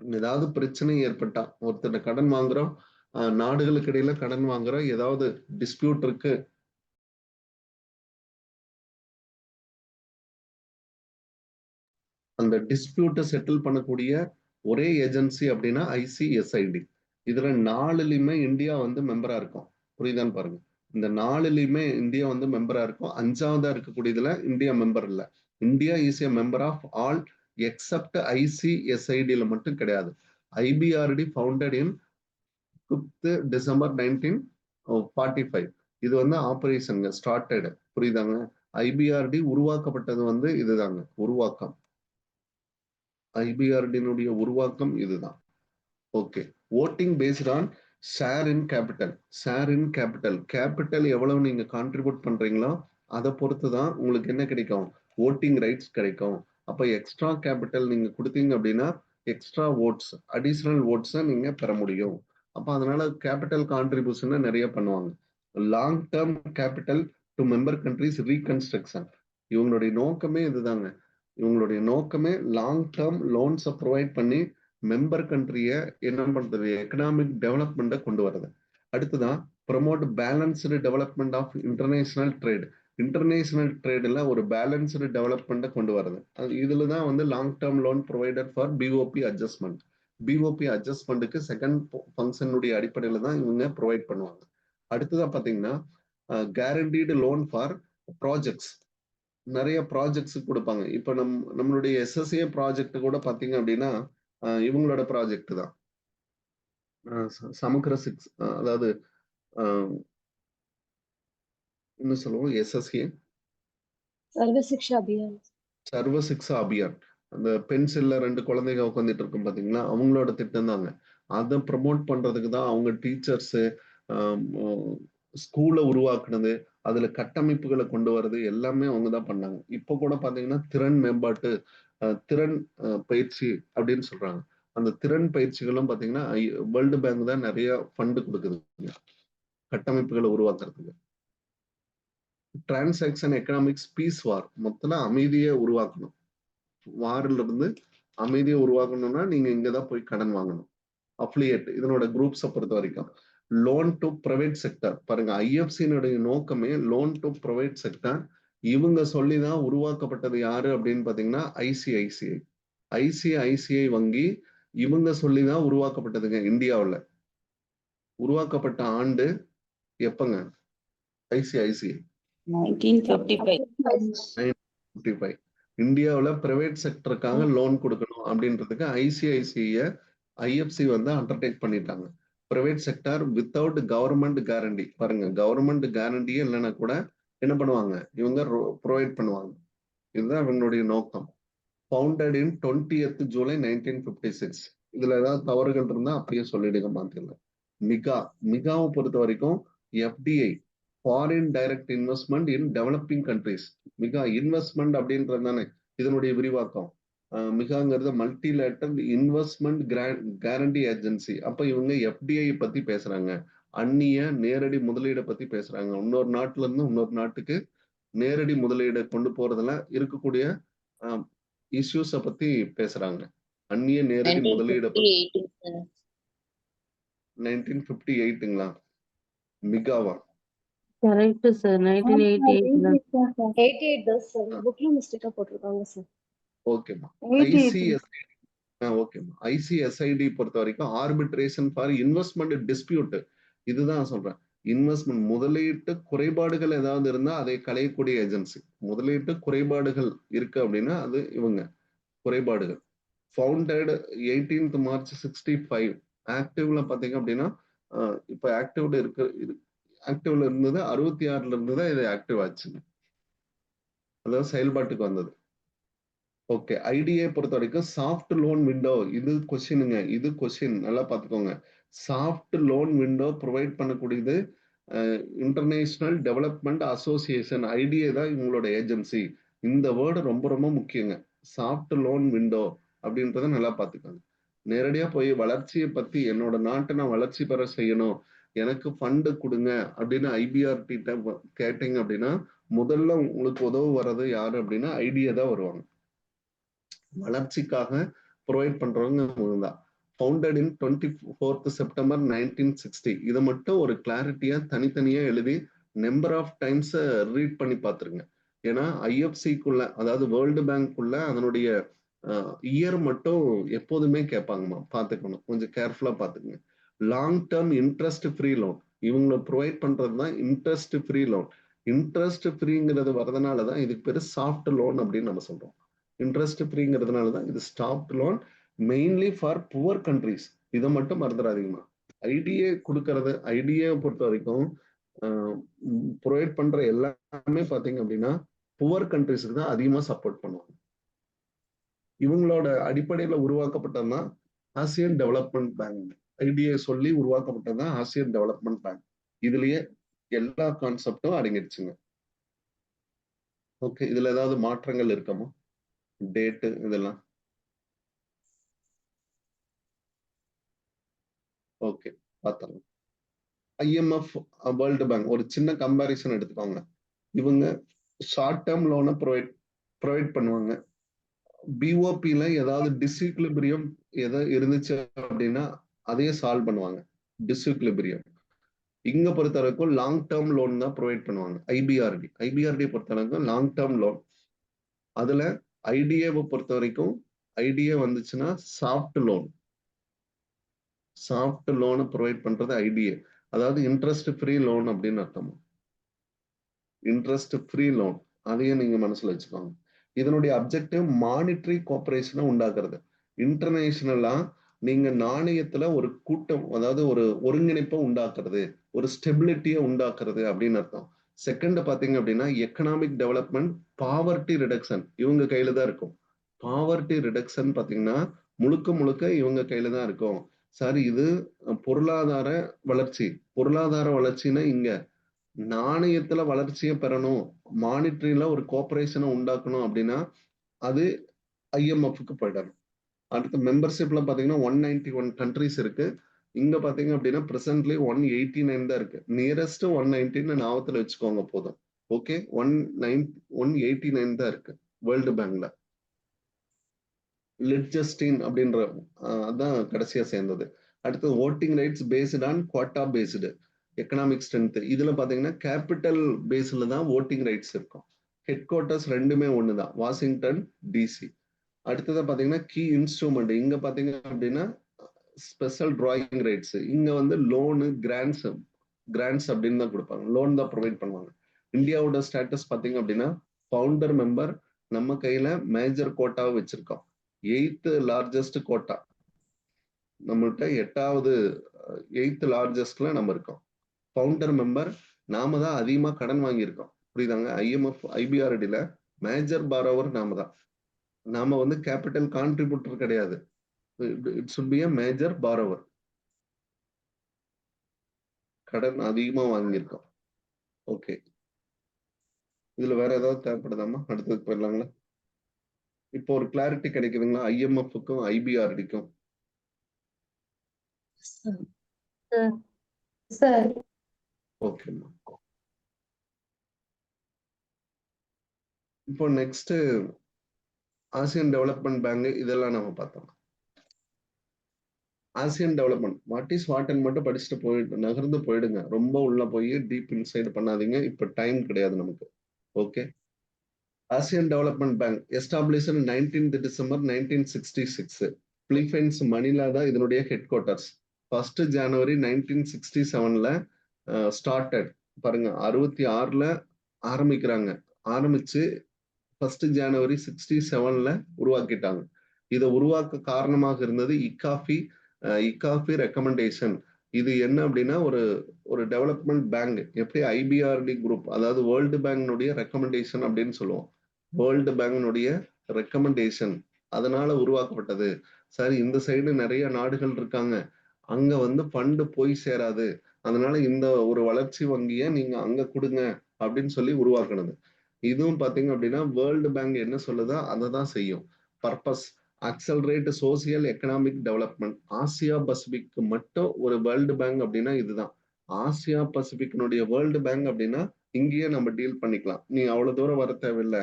ஏதாவது பிரச்சனை ஏற்பட்டா, ஒருத்தர் கடன் வாங்குறோம், நாடுகளுக்கு இடையில கடன் வாங்குறோம், ஏதாவது டிஸ்பியூட் இருக்கு, அந்த டிஸ்பியூட்டை செட்டில் பண்ணக்கூடிய ஒரே ஏஜென்சி அப்படின்னா ஐசிஎஸ்ஐடி. இதுல 4லையுமே இந்தியா வந்து மெம்பரா இருக்கும். புரியுதான்னு பாருங்க. இந்த 4லையுமே இந்தியா வந்து மெம்பரா இருக்கும். 5ஆவதா இருக்கக்கூடியதுல இந்தியா மெம்பர் இல்ல. India is a member of all except ஐசிஎஸ்ஐடில மட்டும் கிடையாது. IBRD founded in 5th December 1945. இது வந்து ஆபரேஷனுங்க ஸ்டார்டட், புரியுதாங்க? ஐபிஆர்டி உருவாக்கப்பட்டது வந்து இதுதாங்க, உருவாக்கம். ஐபிஆர்டினுடைய உருவாக்கம் இதுதான். Okay. Voting based on share in capital. Share in capital, capital எவ்வளவு நீங்க கான்ட்ரிபியூட் பண்றீங்களோ அதை பொறுத்து தான் உங்களுக்கு என்ன கிடைக்கும், ஓட்டிங் ரைட்ஸ் கிடைக்கும். அப்ப எக்ஸ்ட்ரா கேபிட்டல் நீங்க கொடுத்தீங்க அப்படின்னா எக்ஸ்ட்ரா ஓட்ஸ், அடிஷனல் ஓட்ஸை நீங்க பெற முடியும். அப்ப அதனால கேபிட்டல் கான்ட்ரிபியூஷனை நிறைய பண்ணுவாங்க. Long term capital to member countries reconstruction, இவங்களுடைய நோக்கமே இதுதாங்க. இவங்களுடைய நோக்கமே லாங் டேர்ம் லோன்ஸை ப்ரொவைட் பண்ணி மெம்பர் கண்ட்ரியை என்ன பண்றது, எக்கனாமிக் டெவலப்மெண்ட்டை கொண்டு வர்றது. அடுத்துதான் promote balanced development of international trade. International ட்ரேடில் ஒரு பேலன்ஸ்டு டெவலப்மெண்ட்டை கொண்டு வர்றது. இதுல தான் வந்து long term loan provided for BOP adjustment. BOP அட்ஜஸ்ட்மெண்ட்டுக்கு செகண்ட் ஃபங்க்ஷனுடைய அடிப்படையில் தான் இவங்க ப்ரொவைட் பண்ணுவாங்க. அடுத்ததான் பார்த்தீங்கன்னா கேரண்டீடு லோன் ஃபார் ப்ராஜெக்ட்ஸ். நிறைய ப்ராஜெக்ட்ஸ் கொடுப்பாங்க. இப்போ நம்மளுடைய எஸ்எஸ்ஏ ப்ராஜெக்ட் கூட பார்த்தீங்க அப்படின்னா இவங்களோட ப்ராஜெக்ட் தான். சமக்கர 6, அதாவது என்ன சொல்லுவோம், எஸ்எஸ்ஏ சர்வ சிக்ஷா அபியான். சர்வ சிக்ஷா அபியான். அந்த பென்சில்ல 2 குழந்தைங்க உட்காந்துட்டு இருக்கும் பாத்தீங்களா, அவங்களோட திட்டம் தாங்க. அதை ப்ரமோட் பண்றதுக்கு தான் அவங்க டீச்சர்ஸ் ஸ்கூலை உருவாக்குனது, அதுல கட்டமைப்புகளை கொண்டு வர்றது எல்லாமே அவங்க தான் பண்ணாங்க. இப்போ கூட பாத்தீங்கன்னா திறன் மேம்பாட்டு, திறன் பயிற்சி அப்படின்னு சொல்றாங்க. அந்த திறன் பயிற்சிகளும் பாத்தீங்கன்னா வேர்ல்டு பேங்க் தான் நிறைய ஃபண்ட் கொடுக்குது கட்டமைப்புகளை உருவாக்குறதுக்கு. டிரான்சாக்சன் எக்கனாமிக்ஸ் பீஸ் வார், மொத்தம் அமைதியை உருவாக்கணும். வாரில் இருந்து அமைதியை உருவாக்கணும்னா நீங்க இங்கதான் போய் கடன் வாங்கணும். அஃபிலியேட் இதனோட குரூப்ஸை பொறுத்த வரைக்கும் லோன் டு பிரைவேட் செக்டர். பாருங்க, ஐஎஃப்சியினுடைய நோக்கமே லோன் டு பிரைவேட் செக்டர். இவங்க சொல்லிதான் உருவாக்கப்பட்டது யாரு அப்படின்னு பாத்தீங்கன்னா ஐசிஐசிஐ. ஐசிஐசிஐ வங்கி இவங்க சொல்லிதான் உருவாக்கப்பட்டதுங்க. இந்தியாவில் உருவாக்கப்பட்ட ஆண்டு எப்பங்க? ஐசிஐசிஐ 1955. இந்தியாவில் பிரைவேட் செக்டருக்காக லோன் கொடுக்கணும் அப்படின்றதுக்கு ஐசிஐசிஐ வந்து அண்டர்டேக் பண்ணிட்டாங்க. Private sector without government guarantee. பாருங்க, கவர்மெண்ட் கேரண்டியே இல்லைன்னா கூட என்ன பண்ணுவாங்க, இவங்க ப்ரொவைட் பண்ணுவாங்க. இதுதான் இவங்களுடைய நோக்கம். ஃபவுண்டட் இன் 20th July 1956. இதுல ஏதாவது தவறுகள் இருந்தா அப்படியே சொல்லிடுங்க, மாத்திரல. மிகாவை பொறுத்த வரைக்கும் FDI, foreign direct investment in developing countries. MIGA investment அப்படின்றது தானே இதனுடைய விரிவாக்கம். மிகாங்கிறது மல்டிலேட்டரல் இன்வெஸ்ட்மெண்ட் கேரண்டி ஏஜென்சி. அப்ப இவங்க எஃப்டிஐ பத்தி பேசுறாங்க, அந்நிய நேரடி முதலீடை பத்தி பேசுறாங்க. இன்னொரு நாட்டுல இருந்து இன்னொரு நாட்டுக்கு நேரடி முதலீடை கொண்டு போறதுல இருக்கக்கூடிய இஷ்யூஸை பத்தி பேசுறாங்க. அந்நிய நேரடி முதலீடை பத்தி 1958ங்களா? மிகாவா? கரெக்ட் சார், 1988 தான் சார். புக்ல மிஸ்டேக்கா போட்டிருக்காங்க சார். ஓகேமா. ஓகேமா. ஐசிஎஸ்ஐடி பொறுத்த வரைக்கும் ஆர்பிட்ரேஷன் ஃபார் இன்வெஸ்ட்மெண்ட் டிஸ்பியூட். இதுதான் சொல்றேன். இன்வெஸ்ட்மெண்ட் முதலீட்டு குறைபாடுகள் ஏதாவது இருந்தா அதை களையக்கூடிய ஏஜென்சி. முதலீட்டு குறைபாடுகள் இருக்கு அப்படின்னா அது இவங்க குறைபாடுகள். Founded 18th March 65. ஆக்டிவ்ல பாத்தீங்க அப்படின்னா இப்ப ஆக்டிவ்ல இருந்தது 66ல இருந்துதான் இது ஆக்டிவ் ஆச்சுங்க, அதாவது செயல்பாட்டுக்கு வந்தது. ஓகே. ஐடியை பொறுத்த வரைக்கும் சாஃப்ட் லோன் விண்டோ. இது கொஸ்டினுங்க, இது கொஸ்டின் நல்லா பார்த்துக்கோங்க. சாஃப்ட் லோன் விண்டோ ப்ரொவைட் பண்ணக்கூடியது இன்டர்நேஷனல் டெவலப்மெண்ட் அசோசியேஷன். ஐடியா தான் இவங்களோட ஏஜென்சி. இந்த வேர்டு ரொம்ப ரொம்ப முக்கியங்க. சாஃப்ட் லோன் விண்டோ அப்படின்றத நல்லா பார்த்துக்கோங்க. நேரடியா போய் வளர்ச்சியை பத்தி, என்னோட நாட்டை நான் வளர்ச்சி பெற செய்யணும், எனக்கு ஃபண்டு கொடுங்க அப்படின்னு ஐபிஆர்டி கேட்டீங்க அப்படின்னா முதல்ல உங்களுக்கு உதவு வர்றது யாரு அப்படின்னா ஐடியா தான் வருவாங்க. வளர்ச்சிக்காக ப்ரொவைட் பண்றவங்க தான். ஃபவுண்டட் இன் 24th September 1960. இதை மட்டும் ஒரு கிளாரிட்டியா தனித்தனியா எழுதி நம்பர் ஆஃப் டைம்ஸ் ரீட் பண்ணி பார்த்துருங்க. ஏன்னா ஐஎஃப்சிக்குள்ள, அதாவது வேர்ல்டு பேங்க்குள்ள அதனுடைய இயர் மட்டும் எப்போதுமே கேட்பாங்கம்மா, பார்த்துக்கணும், கொஞ்சம் கேர்ஃபுல்லா பார்த்துக்கங்க. Long term interest free loan இவங்களை ப்ரொவைட் பண்றது தான் இன்ட்ரெஸ்ட் ஃப்ரீ லோன். இன்ட்ரெஸ்ட் ஃப்ரீங்கிறது வரதுனாலதான் இதுக்கு பேரு சாஃப்ட் லோன் அப்படின்னு நம்ம சொல்றோம். இன்ட்ரெஸ்ட் ஃப்ரீங்கிறதுனால தான் இது soft loan, mainly for poor countries. இதை மட்டும் மறந்துடாதீங்கம்மா. ஐடிஏ கொடுக்கறது, ஐடிஏ பொறுத்த வரைக்கும் ப்ரொவைட் பண்ற எல்லாமே பாத்தீங்க அப்படின்னா புவர் கண்ட்ரிஸ்க்கு தான் அதிகமா சப்போர்ட் பண்ணுவாங்க. இவங்களோட அடிப்படையில உருவாக்கப்பட்டதுதான் ஆசியன் டெவலப்மெண்ட் பேங்க். ஐடியா சொல்லி உருவாக்கப்பட்டதுதான் ஆசியன் டெவலப்மெண்ட் பேங்க். இதுலயே எல்லா கான்செப்டும் அடங்கிடுச்சுங்க. ஓகே, இதுல ஏதாவது மாற்றங்கள் இருக்கமா? டேட்டு இதெல்லாம் ஓகே பார்த்தலாம். IMF வேர்ல்டு பேங்க் ஒரு சின்ன கம்பாரிசன் எடுத்துக்கோங்க. இவங்க ஷார்ட் டேர்ம் லோனை ப்ரொவைட் பண்ணுவாங்க. பிஓபில ஏதாவது டிஸ்இக்லிபிரியம் ஏதாவது இருந்துச்சு அப்படின்னா அதையே சால்வ் பண்ணுவாங்க. டிஸ்இக்லிபிரியம் இங்க பொறுத்த வரைக்கும் லாங் டேர்ம் லோன் தான் ப்ரொவைட் பண்ணுவாங்க. ஐபிஆர்டி பொறுத்த வரைக்கும் லாங் டேர்ம் லோன். அதுல ஐடிஏவை பொறுத்த வரைக்கும் ஐடிஏ வந்துச்சுன்னா சாஃப்ட் லோனை ப்ரொவைட் பண்றது ஐடிஏ. அதாவது இன்ட்ரெஸ்ட் ஃப்ரீ லோன் அப்படின்னு அர்த்தம். இன்ட்ரெஸ்ட் ஃப்ரீ லோன் அதையும் நீங்க மனசுல வச்சுக்கோங்க. இதனுடைய அப்ஜெக்டிவ் மானிட்டரி கோஆபரேஷனை உண்டாக்குறது. இன்டர்நேஷனலா நீங்க நாணயத்துல ஒரு கூட்டம், அதாவது ஒரு ஒருங்கிணைப்பை உண்டாக்குறது, ஒரு ஸ்டெபிலிட்டியை உண்டாக்குறது அப்படின்னு அர்த்தம். செகண்ட் பாத்தீங்க அப்படின்னா எக்கனாமிக் டெவலப்மெண்ட், பாவர்ட்டி ரிடக்ஷன் இவங்க கையில தான் இருக்கும். பாவர்ட்டி ரிடக்ஷன் பாத்தீங்கன்னா முழுக்க முழுக்க இவங்க கையில தான் இருக்கும். சார் இது பொருளாதார வளர்ச்சின்னா இங்க நாணயத்துல வளர்ச்சியை பெறணும், மானிட்டரியில ஒரு கோஆபரேஷனை உண்டாக்கணும் அப்படின்னா அது IMF-க்கு போயிடணும். அடுத்து மெம்பர்ஷிப்ல பாத்தீங்கன்னா 191 கண்ட்ரிஸ் இருக்கு. இங்க பாத்தீங்க அப்படின்னா பிரசன்ட்லி 189 தான் இருக்கு. நியரஸ்ட் 119 ஞாபகத்துல வச்சுக்கோங்க போதும். ஓகே, 189 தான் இருக்கு வேர்ல்டு பேங்க்ல. லிட்ஜஸ்டின் அப்படின்ற அதான் கடைசியா சேர்ந்தது. அடுத்து voting rights based on quota based economic strength. இதுல பாத்தீங்கன்னா கேபிட்டல் பேஸ்ல தான் ஓட்டிங் ரைட்ஸ் இருக்கும். ஹெட் குவார்ட்டர்ஸ் ரெண்டுமே ஒண்ணுதான், வாஷிங்டன் DC. அடுத்தது பாத்தீங்கன்னா கீ இன்ஸ்ட்ருமெண்ட். இங்க பாத்தீங்க அப்படின்னா ஸ்பெஷல் டிராயிங் ரைட்ஸ். இங்க வந்து லோனு கிராண்ட்ஸ் அப்படின்னு தான் கொடுப்பாங்க. லோன் தான் ப்ரொவைட் பண்ணுவாங்க. இந்தியாவோட ஸ்டேட்டஸ் பாத்தீங்க அப்படின்னா ஃபவுண்டர் மெம்பர், நம்ம கையில மேஜர் கோட்டாவை வச்சிருக்கோம். 8th லார்ஜஸ்ட் கோட்டா நம்மள்கிட்ட, 8th லார்ஜஸ்ட்ல நம்ம இருக்கோம். ஃபவுண்டர் மெம்பர், நாம தான் அதிகமா கடன் வாங்கியிருக்கோம். புரியுதாங்க? IMF IBRD-ல மேஜர் பாரோவர் நாம வந்து கேபிட்டல் கான்ட்ரிபியூட்டர் கிடையாது. It should be a major borrower. கடன் அதிகமா வாங்கியிருக்கோம். ஓகே, இதுல வேற ஏதாவது தேவைப்படுதாமா? அடுத்ததுக்கு போயிடலாங்களா? இப்போ ஒரு கிளாரிட்டி கிடைக்குதுங்களா IMF-க்கும் IBRD-க்கும்? சார் ஓகேம்மா. இப்போ நெக்ஸ்ட் ஆசியன் டெவலப்மெண்ட் பேங்க் இதெல்லாம் நம்ம பார்த்தோம். ஆசியன் டெவலப்மெண்ட் வாட் அண்ட் மட்டும் படிச்சுட்டு நகர்ந்து போயிடுங்க. ரொம்ப உள்ள போய் டீப் இன்சைட் பண்ணாதீங்க. இப்ப டைம் கிடையாது நமக்கு. Okay, Asian development bank establish 19th December 1966. Philippines Manila தான் இதனுடைய ஹெட் குவார்ட்டர்ஸ். 1st January 1967ல ஸ்டார்டட். பாருங்க, 66ல ஆரம்பிக்கிறாங்க. ஆரம்பிச்சு 1st January 67ல உருவாக்கிட்டாங்க. இதை உருவாக்க காரணமாக இருந்தது இக்காஃபி ரெக்கமெண்டேஷன். இது என்ன அப்படின்னா ஒரு டெவலப்மெண்ட் பேங்க். எப்படி IBRD குரூப், அதாவது வேர்ல்டு பேங்கினுடைய ரெக்கமெண்டேஷன் அப்படின்னு சொல்லுவோம். வேர்ல்டு பேங்கினுடைய ரெக்கமெண்டேஷன் அதனால உருவாக்கப்பட்டது. சார் இந்த சைடு நிறைய நாடுகள் இருக்காங்க, அங்க வந்து ஃபண்டு போய் சேராது, அதனால இந்த ஒரு வளர்ச்சி வங்கியை நீங்க அங்க கொடுங்க அப்படின்னு சொல்லி உருவாக்குனது. இதுவும் பாத்தீங்க அப்படின்னா வேர்ல்டு பேங்க் என்ன சொல்லுதோ அதை தான் செய்யும். Purpose accelerate social economic development. Asia Pacific மட்டும் ஒரு வேர்ல்டு பேங்க் அப்படின்னா இதுதான். ஆசியா பசிபிக்னுடைய வேர்ல்டு பேங்க் அப்படின்னா இங்கேயே நம்ம டீல் பண்ணிக்கலாம், நீ அவ்வளவு தூரம் வர தேவையில்லை,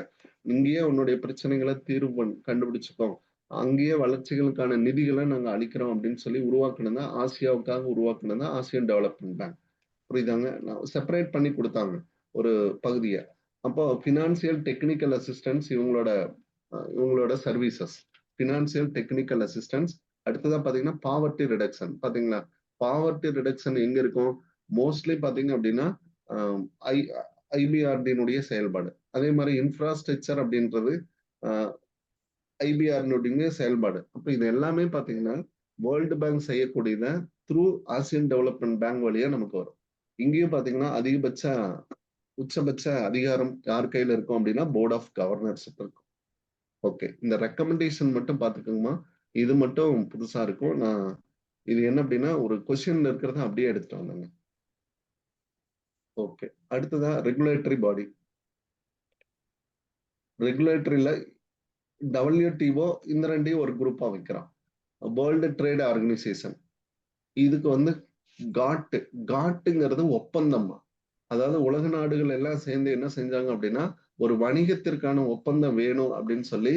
இங்கேயே உன்னுடைய பிரச்சனைகளை தீர்வு கண்டுபிடிச்சுக்கோ, அங்கேயே வளர்ச்சிகளுக்கான நிதிகளை நாங்க அளிக்கிறோம் அப்படின்னு சொல்லி உருவாக்குனதா, ஆசியாவுக்காக உருவாக்குனதா ஆசியன் டெவலப்மெண்ட் பேங்க். புரியுதாங்க? செப்பரேட் பண்ணி கொடுத்தாங்க ஒரு பகுதியை. அப்போ பினான்சியல் டெக்னிக்கல் அசிஸ்டன்ஸ் இவங்களோட சர்வீசஸ், பினான்சியல் டெக்னிக்கல் அசிஸ்டன்ஸ். அடுத்ததா பாத்தீங்கன்னா பாவர்ட்டி ரிடக்ஷன். பாத்தீங்களா, பாவர்ட்டி ரிடக்ஷன் எங்க இருக்கும்? மோஸ்ட்லி பாத்தீங்க அப்படின்னா IBRD-னுடைய செயல்பாடு. அதே மாதிரி இன்ஃப்ராஸ்ட்ரக்சர் அப்படின்றது IBRD-னுடைய செயல்பாடு. அப்ப இது எல்லாமே பாத்தீங்கன்னா வேர்ல்டு பேங்க் செய்யக்கூடியத த்ரூ ஆசியன் டெவலப்மெண்ட் பேங்க் வழியா நமக்கு வரும். இங்கேயும் பாத்தீங்கன்னா உச்சபட்ச அதிகாரம் யார் கையில இருக்கும் அப்படின்னா போர்ட் ஆஃப் கவர்னர்ஸ் இருக்கும். ஓகே, இந்த ரெக்கமெண்டேஷன் மட்டும் பாத்துக்கோங்கம்மா. இது மட்டும் புதுசா இருக்கும். நான் இது என்ன அப்படின்னா ஒரு கொஸ்டின்ல இருக்கிறத அப்படியே எடுத்துட்டு வந்தேங்க. ஓகே, அடுத்ததா ரெகுலேட்டரி பாடி. ரெகுலேட்டரியில WTO இந்த ரெண்டையும் ஒரு குரூப்பா வைக்கிறான். World trade organisation. இதுக்கு வந்து காட்டுங்கிறது ஒப்பந்தம். அதாவது உலக நாடுகள் எல்லாம் சேர்ந்து என்ன செஞ்சாங்க அப்படின்னா ஒரு வணிகத்திற்கான ஒப்பந்தம் வேணும் அப்படின்னு சொல்லி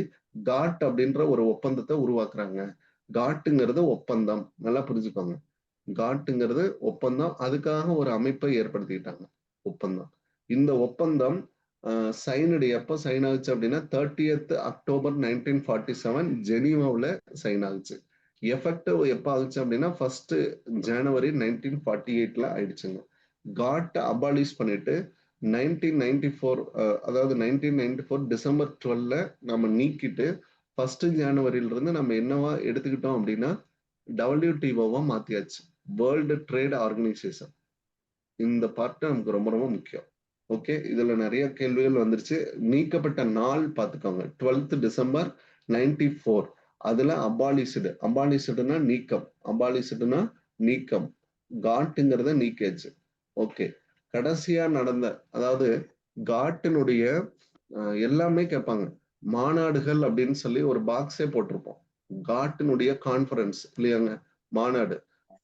காட் அப்படின்ற ஒரு ஒப்பந்தத்தை உருவாக்குறாங்க. காட்டுங்கிறது ஒப்பந்தம், நல்லா புரிஞ்சுக்கோங்க. காட்டுங்கிறது ஒப்பந்தம், அதுக்காக ஒரு அமைப்பை ஏற்படுத்திக்கிட்டாங்க, ஒப்பந்தம். இந்த ஒப்பந்தம் சைனடு எப்போ சைன் ஆகுச்சு அப்படின்னா 30th October 1947 ஜெனீவாவில் சைன் ஆகுச்சு. எஃபெக்டிவ் எப்போ ஆகுச்சு அப்படின்னா 1st January 1948 ஆயிடுச்சுங்க. காட் அபாலிஷ் பண்ணிட்டு 1994 அதாவது 1994 December 12 நம்ம நீக்கிட்டு 1st January இருந்து நம்ம என்னவா எடுத்துக்கிட்டோம் அப்படின்னா WTO மாத்தியாச்சு, வேர்ல்டு ட்ரேட் ஆர்கனைசேஷன். இந்த பார்ட் நமக்கு ரொம்ப ரொம்ப முக்கியம். ஓகே, இதுல நிறைய கேள்விகள் வந்துருச்சு. நீக்கப்பட்ட நாள் பார்த்துக்கோங்க 12th December 1994. அதுல அபாலிஷ்டுனா நீக்கம், காட்டுங்கிறத நீக்கியாச்சு. ஓகே, கடைசியா நடந்த அதாவது காட்டினுடைய எல்லாமே கேட்பாங்க. மாநாடுகள் அப்படின்னு சொல்லி ஒரு பாக்ஸே போட்டிருப்போம். காட்டினுடைய கான்ஃபரன்ஸ் இல்லையாங்க, மாநாடு.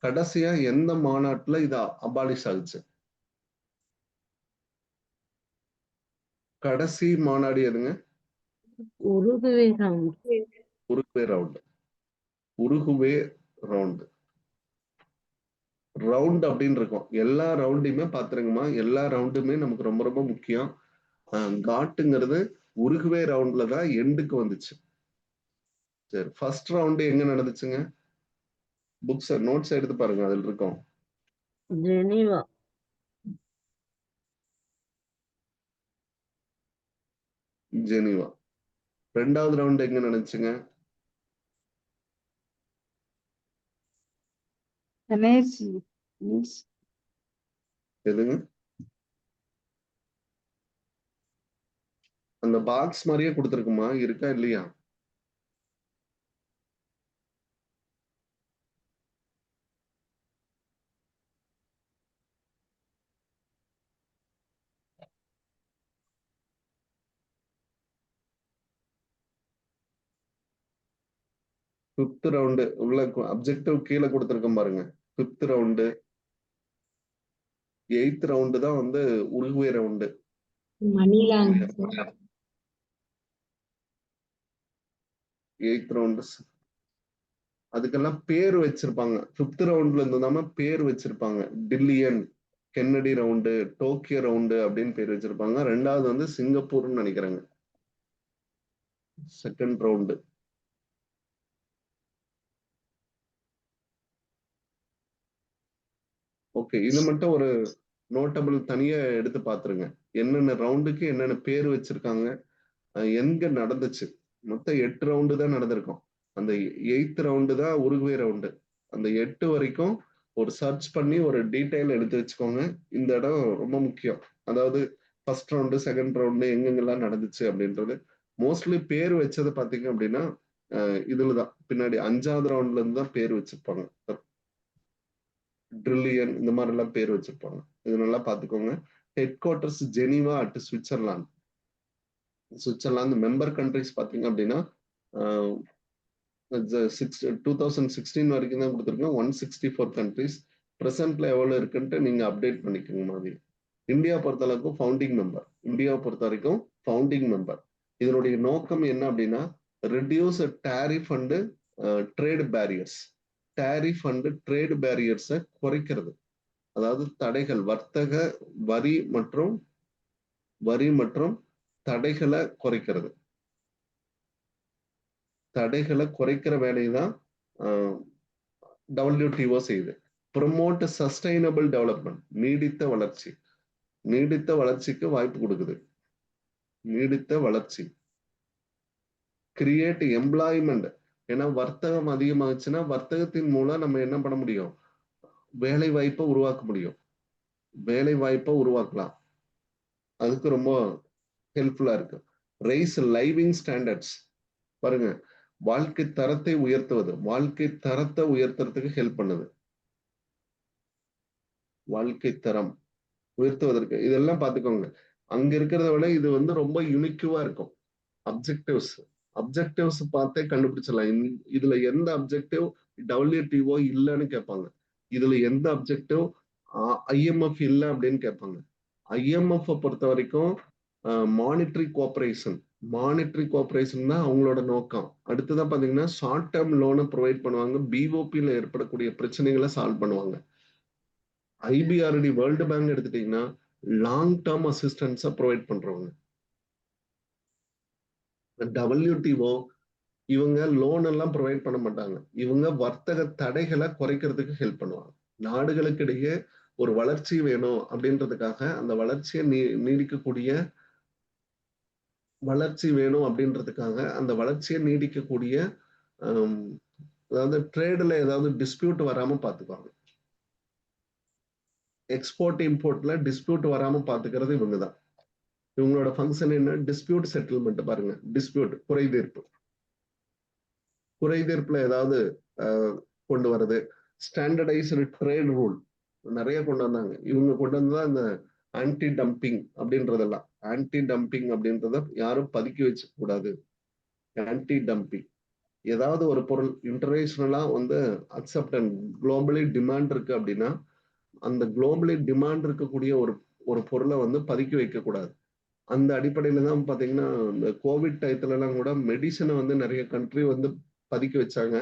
கடைசியா எந்த மாநாட்டுல இது அபாலிஷ் ஆகுச்சு? கடைசி மாநாடு எதுங்க? Uruguay round. உருகுவே ரவுண்ட் அப்படின்னு இருக்கும். எல்லா ரவுண்டையுமே பாத்துருங்கம்மா. எல்லா ரவுண்டுமே நமக்கு ரொம்ப ரொம்ப முக்கியம். காட்டுங்கிறது உருகுவே ரவுண்ட்ல தான் எண்டுக்கு வந்துச்சு. சரி, ஃபர்ஸ்ட் ரவுண்டு எங்க நடந்துச்சுங்க? புக்ஸ் நோட்ஸ் எடுத்து பாருங்க, அதுல இருக்கும். ஜெனீவா. ரெண்டாவது ரவுண்ட் எங்க நடந்துச்சுங்க? எதுங்க? அந்த பாக்ஸ் மாதிரியே கொடுத்துருக்குமா, இருக்கா இல்லையா? ஃபிஃப்த் ரவுண்டு உள்ள அப்ஜெக்டிவ் கீழே கொடுத்துருக்கோம் பாருங்க. ஃபிஃப்த் ரவுண்டு, 8th ரவுண்டு தான் வந்து உருகுவே ரவுண்டு. மணிலாந்து 8th ரவுண்டு அதுக்கெல்லாம் பேர் வச்சிருப்பாங்க. 5th ரவுண்ட்ல இருந்ததாம பேர் வச்சிருப்பாங்க. Trillion, Kennedy round, Tokyo round அப்படின்னு பேர் வச்சிருப்பாங்க. ரெண்டாவது வந்து சிங்கப்பூர்னு நினைக்கிறாங்க, செகண்ட் ரவுண்டு. ஓகே, இது மட்டும் ஒரு நோட்டபிள் தனியா எடுத்து பாத்துருங்க. என்னென்ன ரவுண்டுக்கு என்னென்ன பேர் வச்சிருக்காங்க, எங்க நடந்துச்சு. மொத்தம் 8 ரவுண்டு தான் நடந்திருக்கும். அந்த 8th ரவுண்டு தான் உருகுவே ரவுண்டு. அந்த 8 வரைக்கும் ஒரு சர்ச் பண்ணி ஒரு டீடைல் எடுத்து வச்சுக்கோங்க. இந்த இடம் ரொம்ப முக்கியம். அதாவது ஃபர்ஸ்ட் ரவுண்டு, செகண்ட் ரவுண்டு எங்கெங்கெல்லாம் நடந்துச்சு அப்படின்றது. மோஸ்ட்லி பேர் வச்சது பாத்தீங்க அப்படின்னா இதுலதான் பின்னாடி 5வது ரவுண்ட்ல இருந்து தான் பேர் வச்சிருப்பாங்க. ட்ரில்லியன் இந்த மாதிரி எல்லாம் பேர் வச்சிருப்பாங்க. இது நல்லா பாத்துக்கோங்க. Head quarters Geneva at Switzerland. Member countries பாத்தீங்க அப்படின்னா 2016 வரைக்கும் தான் கொடுத்துருக்கோம். 164 கண்ட்ரிஸ். பிரசன்ட்ல எவ்வளவு இருக்குன்ட்டு நீங்க அப்டேட் பண்ணிக்கோங்க மாதிரி. இந்தியா பொறுத்த அளவுக்கு ஃபவுண்டிங் மெம்பர். இதனுடைய நோக்கம் என்ன அப்படின்னா reduce tariff and trade barriers. Tariff and trade பேரியர்ஸை குறைக்கிறது. அதாவது தடைகள், வர்த்தக வரி மற்றும் தடைகளை குறைக்கிறது. தடைகளை குறைக்கிற வேலையை தான் WTO செய்யுது. ப்ரொமோட் சஸ்டைனபிள் டெவலப்மெண்ட், நீடித்த வளர்ச்சிக்கு வாய்ப்பு கொடுக்குது. நீடித்த வளர்ச்சி. Create employment. ஏன்னா வர்த்தகம் அதிகமாச்சுன்னா வர்த்தகத்தின் மூலம் நம்ம என்ன பண்ண முடியும், வேலை வாய்ப்பை உருவாக்க முடியும். வேலை வாய்ப்பை உருவாக்கலாம். அதுக்கு ரொம்ப ஹெல்ப்ஃபுல்லா இருக்கு. Rice living standards. பாருங்க, வாழ்க்கை தரத்தை உயர்த்துவது, வாழ்க்கை தரத்தை உயர்த்துறதுக்கு ஹெல்ப் பண்ணுது. வாழ்க்கை தரம் உயர்த்துவதற்கு இதெல்லாம் பாத்துக்கோங்க. அங்க இருக்கிறத விட இது வந்து ரொம்ப யுனிக்குவா இருக்கும். அப்ஜெக்டிவ்ஸ் பார்த்தே கண்டுபிடிச்சிடலாம். இதுல எந்த அப்ஜெக்டிவ் WTO இல்லைன்னு கேட்பாங்க. இதுல எந்த அப்ஜெக்டிவ் IMF இல்லை அப்படின்னு கேட்பாங்க. IMF பொறுத்த வரைக்கும் மானிட்டரி கோஆபரேஷன் தான் அவங்களோட நோக்கம். அடுத்ததான் பாத்தீங்கன்னா ஷார்ட் டேர்ம் லோனை ப்ரொவைட் பண்ணுவாங்க. BOPல ஏற்படக்கூடிய பிரச்சனைகளை சால்வ் பண்ணுவாங்க. IBRD வேர்ல்டு பேங்க் எடுத்துட்டீங்கன்னா லாங் டேர்ம் அசிஸ்டன்ஸை ப்ரொவைட் பண்றவங்க. WTO இவங்க லோன் எல்லாம் ப்ரொவைட் பண்ண மாட்டாங்க. இவங்க வர்த்தக தடைகளை குறைக்கிறதுக்கு ஹெல்ப் பண்ணுவாங்க. நாடுகளுக்கு இடையே ஒரு வளர்ச்சி வேணும் அப்படின்றதுக்காக அந்த வளர்ச்சியை நீடிக்கக்கூடிய அதாவது ட்ரேடுல ஏதாவது டிஸ்பியூட் வராம பாத்துக்குவாங்க. எக்ஸ்போர்ட் இம்போர்ட்ல டிஸ்பியூட் வராம பாத்துக்கிறது இவங்கதான். இவங்களோட ஃபங்க்ஷன் என்ன? Dispute settlement. பாருங்க, டிஸ்பியூட் குறைதீர்ப்புல ஏதாவது கொண்டு வர்றது. ஸ்டாண்டர்டைஸ்டு ட்ரேட் ரூல் நிறைய கொண்டு வந்தாங்க. இவங்க கொண்டு வந்ததான் இந்த ஆன்டி டம்பிங் அப்படின்றதெல்லாம். ஆன்டி டம்பிங் அப்படின்றத யாரும் பதுக்கி வச்சு கூடாது. ஆன்டி டம்பிங் ஏதாவது ஒரு பொருள் இன்டர்நேஷனலா வந்து அக்செப்டன்ஸ் குளோபலி டிமாண்ட் இருக்கு அப்படின்னா அந்த குளோபலி டிமாண்ட் இருக்கக்கூடிய ஒரு பொருளை வந்து பதுக்கி வைக்க கூடாது. அந்த அடிப்படையில தான் பாத்தீங்கன்னா இந்த கோவிட் டயத்துல எல்லாம் கூட மெடிசனை வந்து நிறைய கண்ட்ரி வந்து பதுக்கி வச்சாங்க.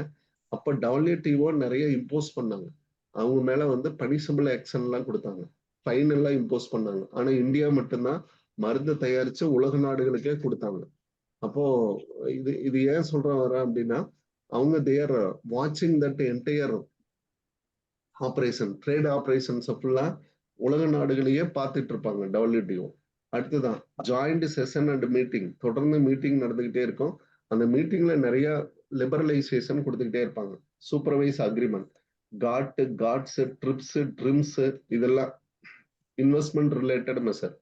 அப்ப WTO நிறைய இம்போஸ் பண்ணாங்க. அவங்க மேல வந்து பனிஷபிள் ஆக்ஷன் எல்லாம் கொடுத்தாங்க, ஃபைன் எல்லாம் இம்போஸ் பண்ணாங்க. ஆனா இந்தியா மட்டும்தான் மருந்து தயாரிச்சு உலக நாடுகளுக்கே கொடுத்தாங்க. அப்போ இது ஏன் வர அப்படின்னா அவங்க தேர் வாட்சிங் that entire operation, trade operations ஃபுல்லா உலக நாடுகளையே பார்த்துட்டு இருப்பாங்க WTO. அடுத்துதான் ஜாயிண்ட் செஷன் அண்ட் மீட்டிங். தொடர்ந்து மீட்டிங் நடந்துகிட்டே இருக்கும். அந்த மீட்டிங்ல நிறைய லிபரலைசேஷன் கொடுத்துக்கிட்டே இருப்பாங்க. சூப்பர்வைஸ் அக்ரிமெண்ட், காட்ஸ், ட்ரிம்ஸ் இதெல்லாம் இன்வெஸ்ட்மெண்ட் ரிலேட்டட் மெஷர்.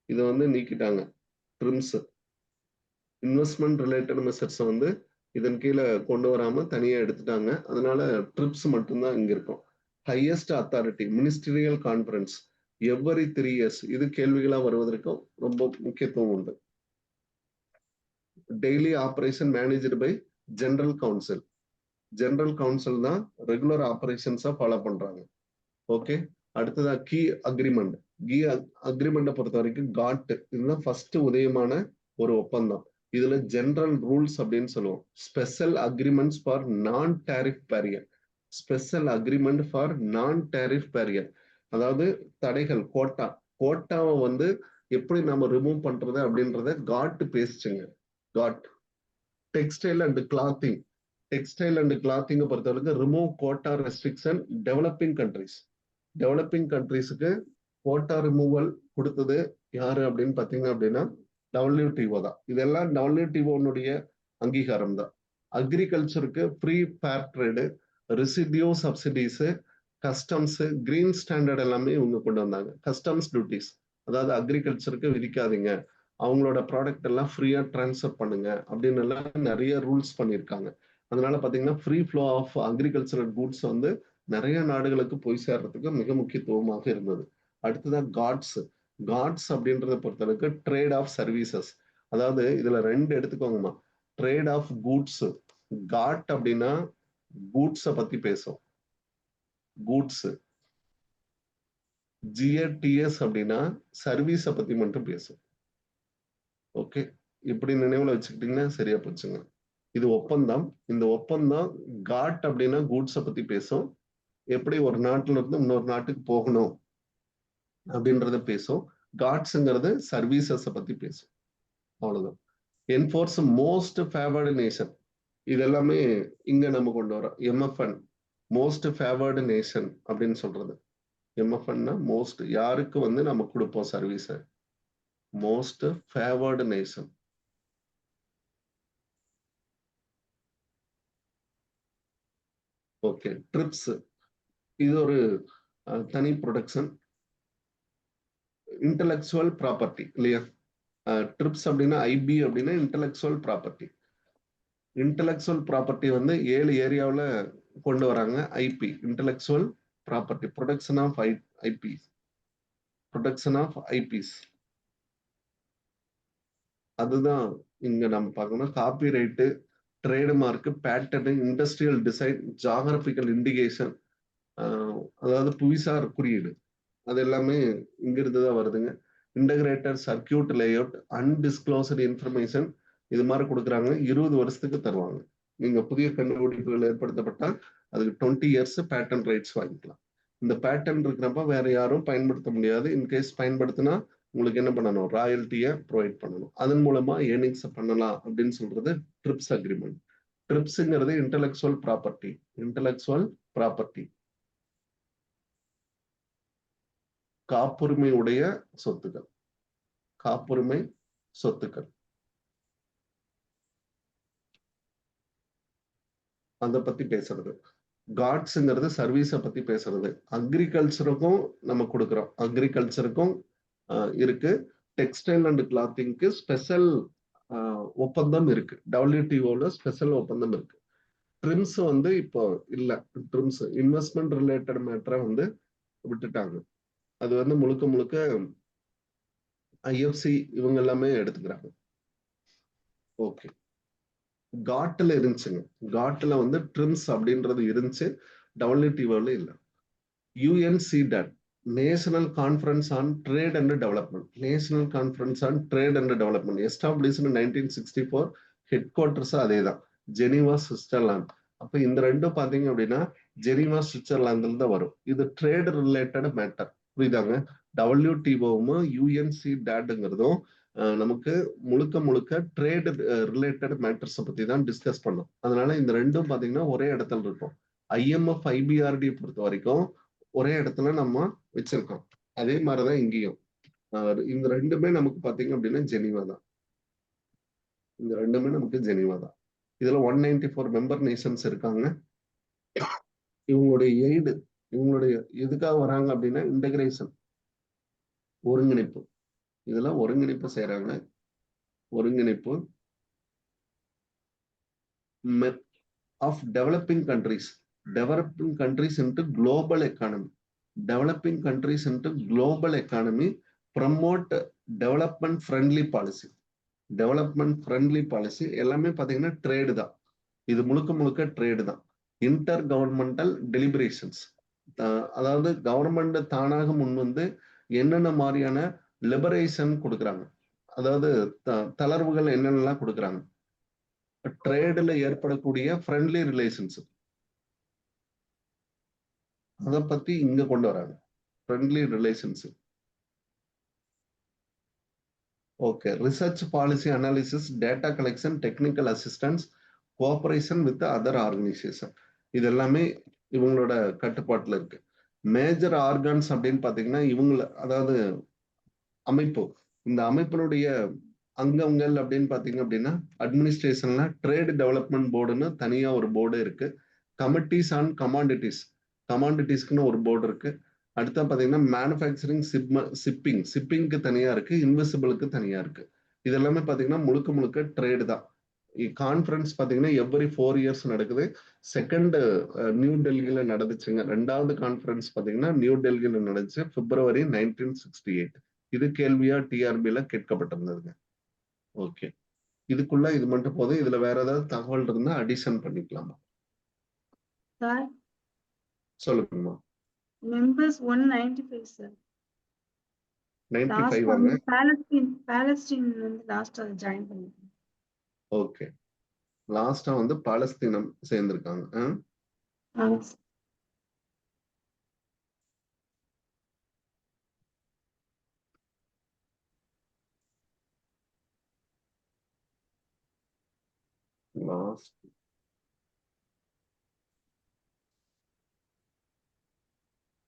இதை வந்து நீக்கிட்டாங்க. ட்ரிம்ஸ் இன்வெஸ்ட்மெண்ட் ரிலேட்டட் மெஷர்ஸ் வந்து இதன் கீழே கொண்டு வராம தனியா எடுத்துட்டாங்க. அதனால ட்ரிப்ஸ் மட்டும்தான் இங்க இருக்கும். Highest authority ministerial conference every 3 years. இது கேள்விகளா வருவதற்கும் ரொம்ப முக்கியத்துவம் உண்டு. Daily operation managed by general council தான் ரெகுலர் ஆபரேஷன்ஸா ஃபாலோ பண்றாங்க. ஓகே, அடுத்ததா கீ அக்ரிமெண்ட்டை பொறுத்த வரைக்கும் இதுதான் ஃபர்ஸ்ட் உதயமான ஒரு ஒப்பந்தம். இதுல ஜெனரல் ரூல்ஸ் அப்படின்னு சொல்லுவோம். Special agreements for non tariff barrier. அதாவது தடைகள், கோட்டாவை வந்து எப்படி நம்ம ரிமூவ் பண்றது அப்படின்றத பேசுச்சுங்க. டெக்ஸ்டைல் அண்ட் கிளாத்திங் பொறுத்தவரைக்கும் ரிமூவ் கோட்டா ரெஸ்ட்ரிக்ஷன். டெவலப்பிங் கண்ட்ரீஸுக்கு கோட்டா ரிமூவல் கொடுத்தது யாரு அப்படின்னு பாத்தீங்க அப்படின்னா WTO தான். இதெல்லாம் WTO-னுடைய அங்கீகாரம் தான். அக்ரிகல்ச்சருக்கு free fair trade, residue subsidies, customs, green standard எல்லாமே இவங்க கொண்டு வந்தாங்க. கஸ்டம்ஸ் டியூட்டிஸ், அதாவது அக்ரிகல்ச்சருக்கு விதிக்காதீங்க, அவங்களோட ப்ராடக்ட் எல்லாம் ஃப்ரீயா டிரான்ஸ்ஃபர் பண்ணுங்க அப்படின்னு எல்லாம் நிறைய ரூல்ஸ் பண்ணியிருக்காங்க. அதனால பாத்தீங்கன்னா free flow of agricultural goods வந்து நிறைய நாடுகளுக்கு போய் சேர்றதுக்கு மிக முக்கியத்துவமாக இருந்தது. அடுத்ததான் காட்ஸ் அப்படின்றத பொறுத்தளவுக்கு ட்ரேட் ஆஃப் சர்வீசஸ். அதாவது இதுல 2 எடுத்துக்கோங்கம்மா. Trade off goods. அப்படின்னா கூட்ஸை பத்தி பேசும். GATS அப்படின்னா சர்வீஸை பத்தி மட்டும் பேசும். ஓகே, இப்படி நினைவுல வச்சுக்கிட்டீங்கன்னா சரியா போச்சுங்க. இது ஒப்பந்தம். இந்த ஒப்பந்தம் அப்படின்னா கூட்ஸை பத்தி பேசும். எப்படி ஒரு நாட்டுல இருந்து இன்னொரு நாட்டுக்கு போகணும் அப்படின்றத பேசும். காட்ஸ்ங்கிறது சர்வீசஸ் பத்தி பேசும். அவ்வளவுதான். Enforce most favoured nation. இது எல்லாமே இங்க நம்ம கொண்டு வரோம். MFN மோஸ்ட் ஃபேவர்டு நேஷன் அப்படின்னு சொல்றது. MFNனா மோஸ்ட், யாருக்கு வந்து நம்ம கொடுப்போம் service, most favoured nation. Okay, TRIPS இது ஒரு தனி ப்ரொடக்ஷன். இன்டலெக்சுவல் ப்ராப்பர்ட்டி இல்லையா? ட்ரிப்ஸ் அப்படின்னா ஐபி அப்படின்னா இன்டலெக்சுவல் ப்ராப்பர்ட்டி. இன்டலெக்சுவல் ப்ராப்பர்ட்டி வந்து 7 ஏரியாவில் கொண்டு வராங்க. IP intellectual property, production of IP, production of IPs. அதுதான் இங்க நம்ம பார்க்கணும். Copyright, trademark, patent, industrial design, geographical indication, அதாவது புவிசார் குறியீடு, அது எல்லாமே இங்கிருந்து தான் வருதுங்க. Integrated circuit layout, undisclosed information, இது மாதிரி கொடுக்குறாங்க. 20 வருஷத்துக்கு தருவாங்க. நீங்க புதிய கண்டுபிடிப்புகள் ஏற்படுத்தப்பட்டால் அதுக்கு 20 இயர்ஸ் பேட்டன் ரைட்ஸ் வாங்கிக்கலாம். இந்த பேட்டன் இருக்கிறப்ப வேற யாரும் பயன்படுத்த முடியாது. இன்கேஸ் பயன்படுத்தினா உங்களுக்கு என்ன பண்ணணும்? ராயல்ட்டியை ப்ரொவைட் பண்ணணும். அதன் மூலமா ஏர்னிங்ஸ் பண்ணலாம் அப்படின்னு சொல்றது ட்ரிப்ஸ் அக்ரிமெண்ட். ட்ரிப்ஸ்ங்கிறது இன்டலெக்சுவல் ப்ராப்பர்ட்டி. இன்டலெக்சுவல் ப்ராப்பர்ட்டி காப்புரிமை உடைய சொத்துக்கள், காப்புரிமை சொத்துக்கள். அதை பத்தி பேசுறது. காட்ஸ்ங்கிறது சர்வீஸை பத்தி பேசுறது. அக்ரிகல்ச்சருக்கும் நம்ம கொடுக்குறோம். அக்ரிகல்ச்சருக்கும் இருக்கு. டெக்ஸ்டைல் அண்ட் கிளாத்திங்க்கு ஸ்பெஷல் ஒப்பந்தம் இருக்கு. WTOல ஸ்பெஷல் ஒப்பந்தம் இருக்கு. ட்ரிம்ஸ் வந்து இப்போ இல்ல. ட்ரிம்ஸ் இன்வெஸ்ட்மெண்ட் ரிலேட்டட் மேட்டரை வந்து விட்டுட்டாங்க. அது வந்து முழுக்க முழுக்க IFC இவங்க எல்லாமே எடுத்துக்கிறாங்க. ஓகே, காட்ல இருந்துச்சுங்க. காட்ல வந்து ட்ரிம்ஸ் அப்படின்றது இருந்துச்சு. WTOல இல்ல. UNCTAD, national conference on trade and development, national conference on trade and development established 1964. Head quarters அதே தான், ஜெனீவா, சுவிட்சர்லாந்து. அப்ப இந்த ரெண்டும் பாத்தீங்க அப்படின்னா ஜெனீவா, சுவிட்சர்லாந்துல தான் வரும். இது ட்ரேட் ரிலேட்டட் மேட்டர், புரியுதாங்க? WTOவும் UNCTADங்கிறதும் நமக்கு முழுக்க முழுக்க ட்ரேட் ரிலேட்டட் மேட்டர்ஸ் பத்தி தான் டிஸ்கஸ் பண்ணோம். அதனால இந்த ரெண்டும் பாத்தீங்கன்னா ஒரே இடத்துல இருக்கும். IMF, IBRD பொறுத்த வரைக்கும் ஒரே இடத்துல நம்ம வச்சிருக்கோம். அதே மாதிரிதான் இங்கேயும். இந்த ரெண்டுமே நமக்கு பாத்தீங்க அப்படின்னா ஜெனீவா தான். இந்த ரெண்டுமே நமக்கு ஜெனீவா தான். இதுல 194 மெம்பர் நேஷன்ஸ் இருக்காங்க. இவங்களுடைய எய்டு, இவங்களுடைய எதுக்காக வராங்க அப்படின்னா இன்டகிரேஷன், ஒருங்கிணைப்பு. இதெல்லாம் ஒருங்கிணைப்பு செய்யறாங்க. ஒருங்கிணைப்பு of developing countries, developing countries into global economy, developing countries into global economy, promote development friendly policy. Development friendly policy எல்லாமே பாத்தீங்கன்னா ட்ரேடு தான். இது முழுக்க முழுக்க ட்ரேடு தான். இன்டர் கவர்மெண்டல் டெலிபரேஷன்ஸ், அதாவது கவர்மெண்ட் தானாக முன் வந்து என்னென்ன மாதிரியான லிபரேஷன் கொடுக்குறாங்க, அதாவது தளர்வுகள் என்னென்னலாம் கொடுக்குறாங்க. ட்ரேடுல ஏற்படக்கூடிய ஃப்ரெண்ட்லி ரிலேஷன்ஸ், அதை பத்தி இங்க கொண்டு வராங்க. Friendly relationship. Okay, research policy analysis, data collection, technical assistance, cooperation with other organisation, இது எல்லாமே இவங்களோட கட்டுப்பாட்டுல இருக்கு. மேஜர் ஆர்கன்ஸ் அப்படின்னு பாத்தீங்கன்னா இவங்கள, அதாவது அமைப்பு, இந்த அமைப்பினுடைய அங்கங்கள் அப்படின்னு பாத்தீங்க அப்படின்னா அட்மினிஸ்ட்ரேஷன்ல ட்ரேட் டெவலப்மெண்ட் போர்டுன்னு தனியா ஒரு போர்டு இருக்கு. கமிட்டிஸ் ஆன் கமாடிட்டிஸ், கமாடிட்டிஸ்க்குன்னு ஒரு போர்டு இருக்கு. அடுத்த பாத்தீங்கன்னா மேனுஃபேக்சரிங், ஷிப்பிங்க்கு தனியா இருக்கு, இன்விசிபிளுக்கு தனியா இருக்கு. இது எல்லாமே பாத்தீங்கன்னா முழுக்க முழுக்க ட்ரேடு தான். கான்ஃபரன்ஸ் பாத்தீங்கன்னா எவ்ரி 4 இயர்ஸ் நடக்குது. செகண்ட் நியூ டெல்லியில நடந்துச்சுங்க. 2வது கான்ஃபரன்ஸ் பாத்தீங்கன்னா நியூ டெல்லியில நடந்துச்சு, February 1968. இது கேள்வியா TRBல கேட்கப்பட்டிருந்ததுங்க. ஓகே, இதுக்குள்ள இது மட்டும் போதும். இதுல வேற ஏதாவது தகவல் இருந்தா அடிஷன் பண்ணிக்கலாமா? சார், சொல்லுங்கம்மா. Members 195 sir. 95 வாங்க. பாலஸ்தீன் வந்து லாஸ்ட் அதை ஜாயின் பண்ணிருக்கேன். ஓகே, லாஸ்டா வந்து பாலஸ்தீனம் சேர்ந்திருக்காங்க. லாஸ்ட்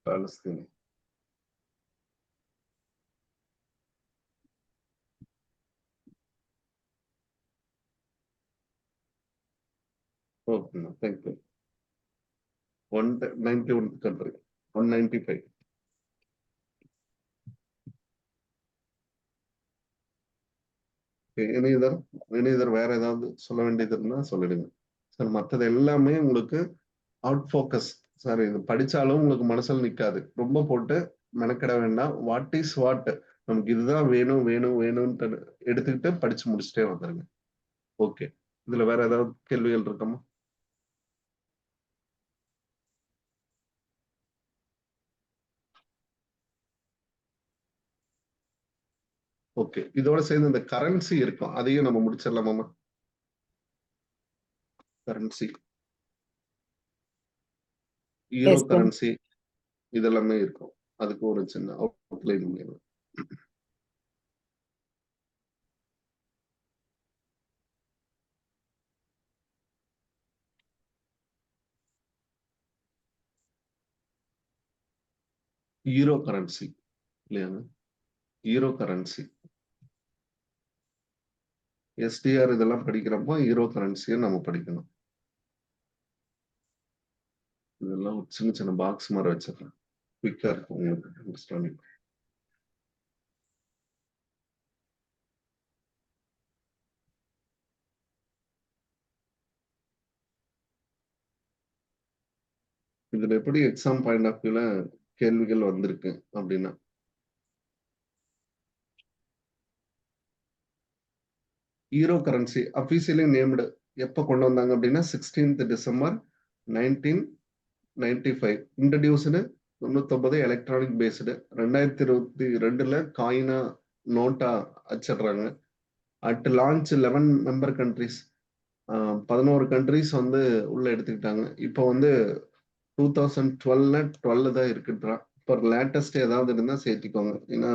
பாலஸ்தீனம். Okay, thank you. 191 country, 195. இணையதர் வேற ஏதாவது சொல்ல வேண்டியது இருந்தா சொல்லிடுங்க சார். மற்றது எல்லாமே உங்களுக்கு அவுட் ஃபோக்கஸ் சார். இது படிச்சாலும் உங்களுக்கு மனசுல நிக்காது. ரொம்ப போட்டு மெனக்கிட வேண்டாம். வாட் இஸ் வாட், நமக்கு இதுதான் வேணும் வேணும் வேணும்னு எடுத்துக்கிட்டு படிச்சு முடிச்சுட்டே வந்துருங்க. ஓகே, இதுல வேற ஏதாவது கேள்விகள் இருக்கமா? ஓகே, இதோட சேர்ந்து இந்த கரன்சி இருக்கும், அதையும் நம்ம முடிச்சிடலாமா? கரன்சி, ஈரோ Yes, sir. கரன்சி இதெல்லாமே இருக்கும். அதுக்கு ஒரு சின்ன அவுட்லைன் பண்ணிடலாம். ஈரோ கரன்சி இல்லையாங்க? ஈரோ கரன்சி, எஸ்டிஆர் இதெல்லாம் படிக்கிறப்போ ஈரோ கரன்சியை நம்ம படிக்கணும். இதெல்லாம் ஒரு சின்ன சின்ன பாக்ஸ் மாதிரி வச்சிருக்கேன், குயிக்கா இருக்கும் உங்களுக்கு அண்டர்ஸ்டாண்டிங். இதுல எப்படி எக்ஸாம் பாயிண்ட் ஆஃப் வியூல கேள்விகள் வந்திருக்கு அப்படின்னா, ஈரோ கரன்சி அபிஷியலி நேம்டு எப்ப கொண்டு வந்தாங்க அப்படின்னா 16th December 1995. Introduced 99 electronic based. 2022 காயினா நோட்டா அச்சிடுறாங்க. At launch 11 member countries, 11 countries வந்து உள்ள எடுத்துக்கிட்டாங்க. இப்போ வந்து 2012 தான் இருக்குன்றா. இப்போ லேட்டஸ்ட் ஏதாவது இருந்தா சேர்த்திக்கோங்க, ஏன்னா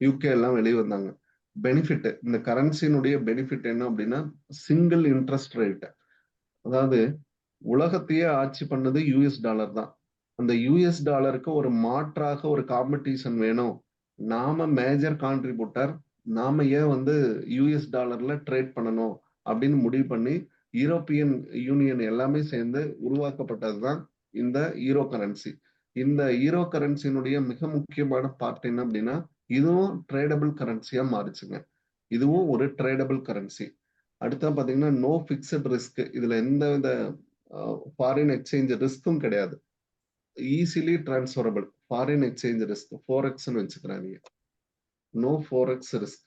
யூகே எல்லாம் வெளியே வந்தாங்க. பெனிஃபிட், இந்த கரன்சினுடைய பெனிஃபிட் என்ன அப்படின்னா சிங்கிள் இன்ட்ரெஸ்ட் ரேட். அதாவது உலகத்தையே ஆட்சி பண்ணது யூஎஸ் டாலர் தான். அந்த யூஎஸ் டாலருக்கு ஒரு மாற்றாக ஒரு காம்படிஷன் வேணும். நாம மேஜர் கான்ட்ரிபியூட்டர், நாம ஏன் வந்து யூஎஸ் டாலர்ல ட்ரேட் பண்ணணும் அப்படின்னு முடிவு பண்ணி யூரோப்பியன் யூனியன் எல்லாமே சேர்ந்து உருவாக்கப்பட்டதுதான் இந்த ஈரோ கரன்சி. இந்த ஈரோ கரன்சியினுடைய மிக முக்கியமான பார்ட் என்ன அப்படின்னா, இதுவும் ட்ரேடபிள் கரன்சியா மாறுச்சுங்க. இதுவும் ஒரு ட்ரேடபிள் கரன்சி. அடுத்த பாத்தீங்கன்னா நோ பிக்சட் ரிஸ்க். இதுல எந்த வித ஃபாரின் எக்ஸ்சேஞ்ச் ரிஸ்க்கும் கிடையாது. Easily transferable foreign exchange risk, ஃபோரெக்ஸ்ன்னு வச்சுக்கிறாங்க. No forex risk.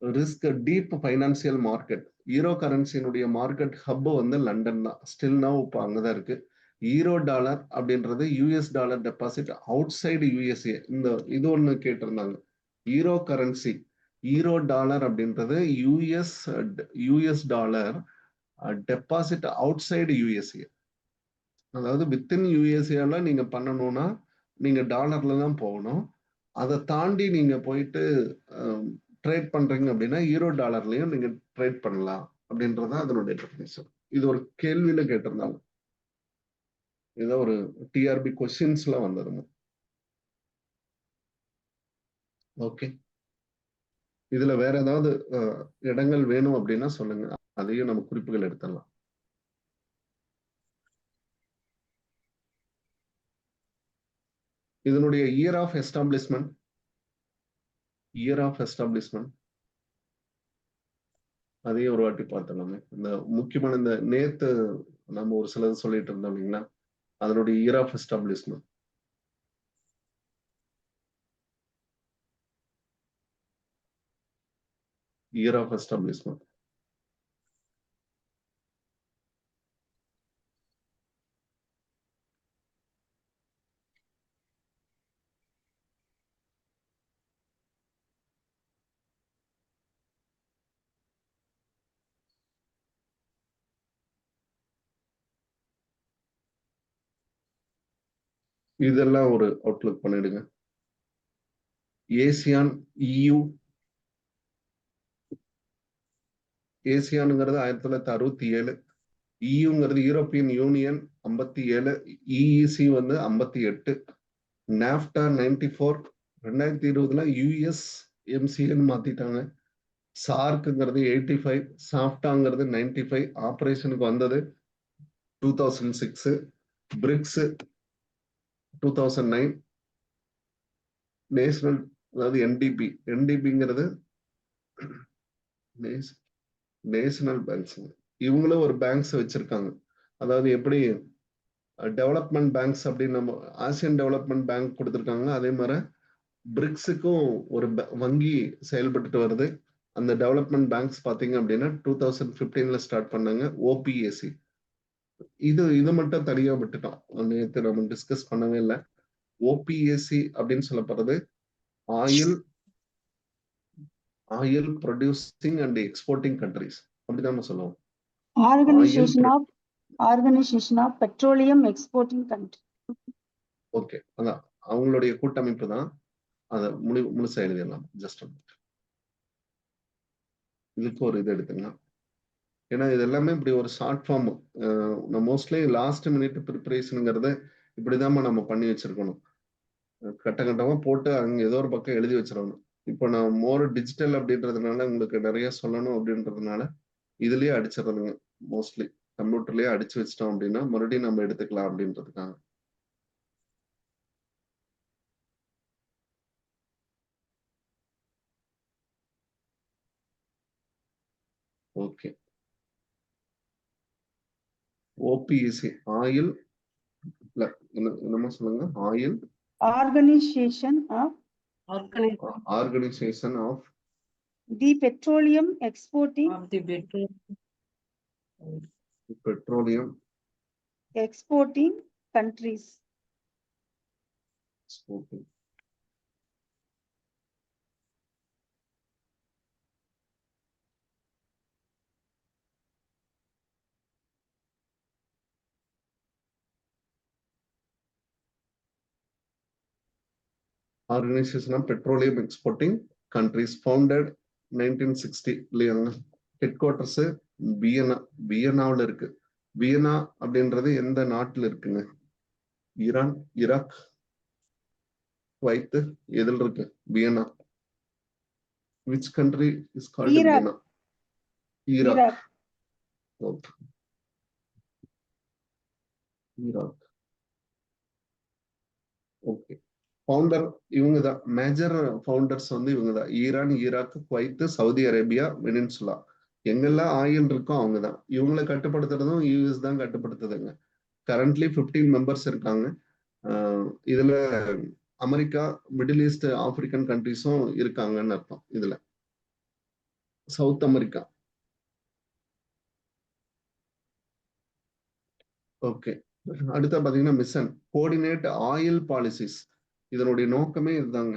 Risk deep financial market. Euro கரன்சியினுடைய மார்க்கெட் ஹப் வந்து லண்டன் தான். ஸ்டில் நவ் இப்போ அங்கதான் இருக்கு. ஈரோ டாலர் அப்படின்றது US dollar deposit outside USA. இந்த இது ஒண்ணு கேட்டிருந்தாங்க. ஈரோ கரன்சி, ஈரோ டாலர் அப்படின்றது US dollar deposit outside USA. அதாவது வித்தின் யூஎஸ்ஏல நீங்க பண்ணணும்னா நீங்க டாலர்ல தான் போகணும். அதை தாண்டி நீங்க போயிட்டு ட்ரேட் பண்றீங்க அப்படின்னா ஈரோ டாலர்லயும் நீங்க ட்ரேட் பண்ணலாம் அப்படின்றதான் அதனுடைய டெஃபினிஷன். இது ஒரு கேள்வியில கேட்டிருந்தாங்க, ஏதோ ஒரு டிஆர்பி கொஸ்டின்ஸ்ல வந்ததுங்க. ஓகே, இதுல வேற ஏதாவது இடங்கள் வேணும் அப்படின்னா சொல்லுங்க, அதையும் நம்ம குறிப்புகள் எடுத்துடலாம். இதனுடைய இயர் ஆஃப் எஸ்டாப்ளிஷ்மெண்ட், அதையும் ஒரு வாட்டி பார்த்துடலாமே. இந்த முக்கியமான இந்த நேத்து நம்ம ஒரு சிலது சொல்லிட்டு இருந்தோம் இல்லைங்களா, அதனுடைய year of establishment. Year of establishment இதெல்லாம் ஒரு அவுட்லுக் பண்ணிடுங்க. ஏசியான், இயு, ஏசியானுங்கிறது 1967, இயுங்கிறது யூரோப்பியன் யூனியன் 57, இஇசி வந்து 58, நாப்டா 94, 2020 யூஎஸ் எம்சிஎன்னு மாத்திட்டாங்க. சார்க்குங்கிறது 85, சாஃப்டாங்கிறது 95, ஆபரேஷனுக்கு வந்தது 2006, பிரிக்ஸ் 2009, நேஷனல் அதாவது என்டிபி, என்டிபிங்கிறது நேஷனல் பேங்க்ஸ் இவங்களும் ஒரு பேங்க்ஸ் வச்சிருக்காங்க. அதாவது எப்படி டெவலப்மெண்ட் பேங்க்ஸ் அப்படின்னு நம்ம ஆசியன் டெவலப்மெண்ட் பேங்க் கொடுத்துருக்காங்க, அதே மாதிரி பிரிக்ஸுக்கும் ஒரு வங்கி செயல்பட்டு வருது. அந்த டெவலப்மெண்ட் பேங்க்ஸ் பாத்தீங்க அப்படின்னா 2015 ஸ்டார்ட் பண்ணாங்க, ஓபிஎஸ்சி. இது மட்டும் தனியா விட்டுட்டோம், நேற்று நம்ம டிஸ்கஸ் பண்ணவே இல்லை. ஓபிஎஸ்சி அப்படின்னு சொல்லப்படுறது oil producing and exporting countries, அப்படிதான் நம்ம சொல்லுவோம். Organisation of petroleum exporting country. Okay, அதான் அவங்களுடைய கூட்டமைப்பு தான். அதை முழுசா எழுதிடலாம். ஜஸ்ட் இதுக்கு ஒரு இது எடுத்துங்க. ஏன்னா இது எல்லாமே இப்படி ஒரு short form. Mostly last minute ப்ரிப்பரேஷனுங்கிறத இப்படிதான் நம்ம பண்ணி வச்சிருக்கணும். கட்டமா போட்டு அங்க ஏதோ ஒரு பக்கம் எழுதி வச்சிடணும். இப்போ நான் மோர் டிஜிட்டல் அப்படின்றதுனால உங்களுக்கு நிறைய சொல்லணும் அப்படின்றதுனால இதுலயே அடிச்சிடணுங்க. மோஸ்ட்லி கம்ப்யூட்டர்லயே அடிச்சு வச்சிட்டோம் அப்படின்னா மறுபடியும் நம்ம எடுத்துக்கலாம் அப்படின்றதுக்காக. ஓகே, ஓபிஎஸ்சி ஆயில் என்னமா சொல்லுங்க, oil organisation of the petroleum exporting petroleum exporting countries. Organization of Petroleum Exporting Countries founded 1960 இல்லையாங்க. ஹெட் குவார்டர்ஸ் வியன்னாவில் இருக்கு. வியன்னா அப்படின்றது எந்த நாட்டில் இருக்குங்க? ஈரான், ஈராக், குவைத், எதில் இருக்கு Vienna? Which country is called Vienna? Iraq. Okay, Iraq. Okay, founder இவங்க தான். மேஜர் ஃபவுண்டர்ஸ் வந்து இவங்க தான். Iran, Iraq, Kuwait, Saudi Arabia, வெனின்சுலா, எங்கெல்லாம் ஆயில் இருக்கோ அவங்க தான். இவங்களை கட்டுப்படுத்துறதும் யூஎஸ் தான் கட்டுப்படுத்துதுங்க. கரண்ட்லி 15 மெம்பர்ஸ் இருக்காங்க. இதுல அமெரிக்கா, மிடில் ஈஸ்ட், ஆப்பிரிக்கன் கண்ட்ரிஸும் இருக்காங்கன்னு அர்த்தம். இதுல சவுத் அமெரிக்கா. ஓகே, அடுத்த பாத்தீங்கன்னா மிஷன் கோஆர்டினேட் ஆயில் பாலிசிஸ். இதனுடைய நோக்கமே இதுதாங்க,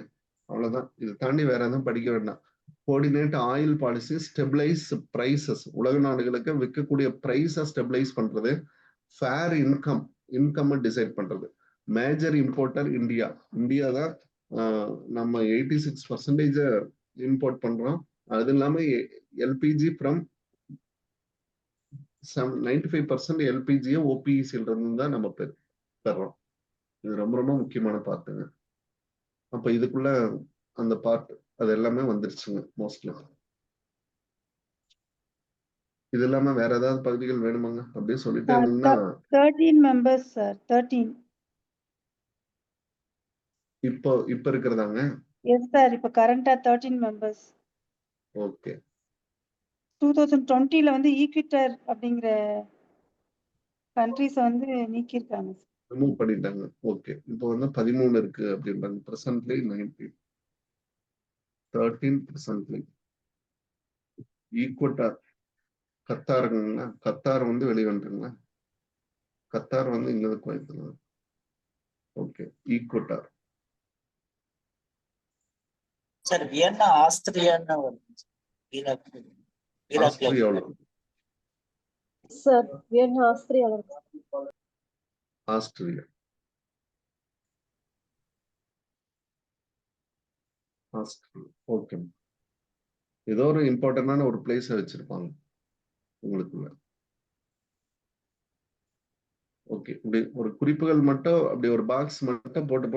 அவ்வளவுதான். இது தாண்டி வேற எதுவும் படிக்க வேண்டாம். Coordinate oil policy, stabilise prices, உலக நாடுகளுக்கு விற்கக்கூடிய பிரைஸை ஸ்டெபிளைஸ் பண்றது, ஃபேர் இன்கம் டிசைட் பண்றது. மேஜர் இம்போர்ட்டர் இந்தியா தான். நம்ம 86% இம்போர்ட் பண்றோம். அது இல்லாம எல்பிஜி ஃப்ரம் 95% எல்பிஜியை ஓபிஇசில இருந்து தான் நம்ம பெறோம். இது ரொம்ப ரொம்ப முக்கியமான பார்ட்டுங்க. அப்ப இதுக்குள்ள அந்த பார்ட் அது எல்லாமே வந்துருச்சுங்க மோஸ்ட்லி. இது இல்லாம வேற ஏதாவது பகுதிகள் வேணுமாங்க அப்படின்னு சொல்லிட்டு இருந்தீங்கன்னா 13 members sir. 13. இப்ப இருக்கிறதாங்க. Yes sir, இப்ப கரண்டா 13 members. ஓகே, 2020ல வந்து ஈக்விட்டர் அப்படிங்கிற கண்ட்ரிஸ் வந்து நீக்கிருக்காங்க. ரிமூவ் பண்ணிட்டாங்க. ஓகே, இப்போ வந்து 13 இருக்கு அப்படின்றாங்க. Presently 13 presently. ஈக்வட்டார் கத்தாருங்களா? கத்தார் வந்து வெளிவந்துருங்களா? கத்தார் வந்து இங்க குவைத்துல. Okay, Ecuador. சார் வியன்னா ஆஸ்திரியான்னு ஆஸ்திரியாவில் சார் வியன்னா ஆஸ்திரியால இருக்கு. Austria okay. ஏதோ ஒரு இம்பார்ட்டன்டான ஒரு பிளேஸை வச்சிருப்பாங்க உங்களுக்குள்ள. ஓகே, இப்படி ஒரு குறிப்புகள் மட்டும் அப்படி ஒரு பாக்ஸ் மட்டும் போட்டு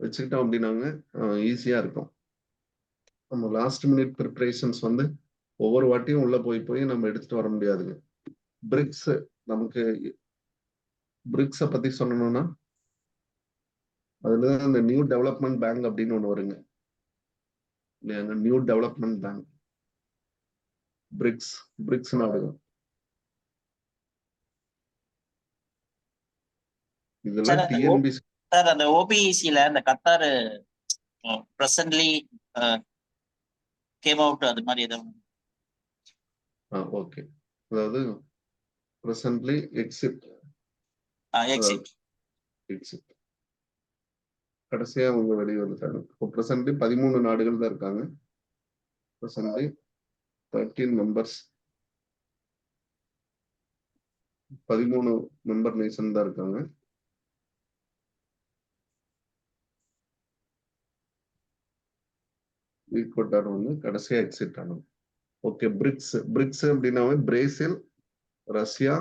வச்சுக்கிட்டோம் அப்படின்னாங்க ஈஸியா இருக்கும். நம்ம லாஸ்ட் மினிட் ப்ரிப்பரேஷன்ஸ் வந்து ஒவ்வொரு வாட்டியும் உள்ள போய் நம்ம எடுத்துட்டு வர முடியாதுங்க. பிரிக்ஸ், நமக்கு பிரிக்ஸை பத்தி சொல்லணும்னா அதுல இந்த நியூ டெவலப்மெண்ட் பேங்க் அப்படின்னு ஒண்ணு வருங்க. நியூ டெவலப்மெண்ட் பேங்க் பிரிக்ஸ் நாடுகள். இதெல்லாம் டிஎன்பிசி. சார் அந்த ஓபிஇசில அந்த கத்தார் பிரசன்ட்லி கேம் அவுட் அது மாதிரி ஏதாவது? ஓகே, அதாவது பிரசன்ட்லி எக்ஸிட். கடைசியா அவங்க வெளியே வந்துட்டாங்க. இப்போ பிரசன்ட்லி 13 நாடுகள் தான் இருக்காங்க. பிரசன்ட்லி 13 மெம்பர்ஸ், 13 மெம்பர் நேஷன் தான் இருக்காங்க. ஈக்குவட்டார் வந்து கடைசியா எக்ஸிட் ஆனது. ஓகே, பிரிக்ஸ் அப்படின்னாவே Brazil, Russia,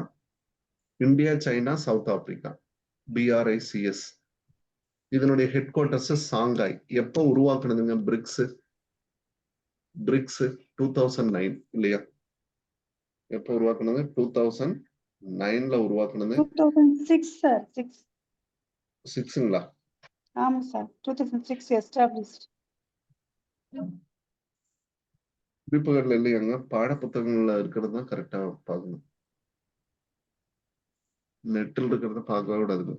India, China, south Africa, BRICS. இதனுடைய ஹெட் குவார்டர்ஸ் சாங்காய். எப்போ உருவாக்குனதுங்க பிரிக்ஸ்? 2009 இல்லையா? எப்போ உருவாக்குனது? 2009ல உருவாக்குனது. 2006 சார். 6ங்களா? ஆமா சார், 2006 established. குறிப்புகள்ல இல்லையாங்க, பாட புத்தகங்கள்ல இருக்கிறது தான் கரெக்டா பார்க்கணும். நெட்டில் இருக்கிறத பார்க்க கூடாது.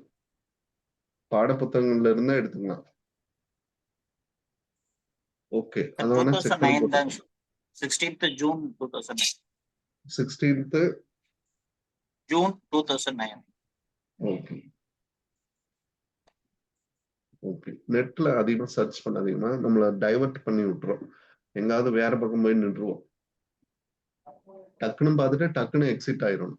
பாட புத்தகங்கள்ல இருந்தா எடுத்துக்கலாம். ஓகே, அத வேணா செக் பண்ணி போட்டு. 16th June 2009. 16th June 2009. Okay okay. நெட்ல அதிகமா சர்ச் பண்ணாதீங்கன்னா நம்மள டைவர்ட் பண்ணி விட்டுரும். எங்காவது வேற பக்கம் போய் நின்றுவோம். டக்குன்னு பார்த்துட்டு டக்குன்னு எக்ஸிட் ஆயிரும்.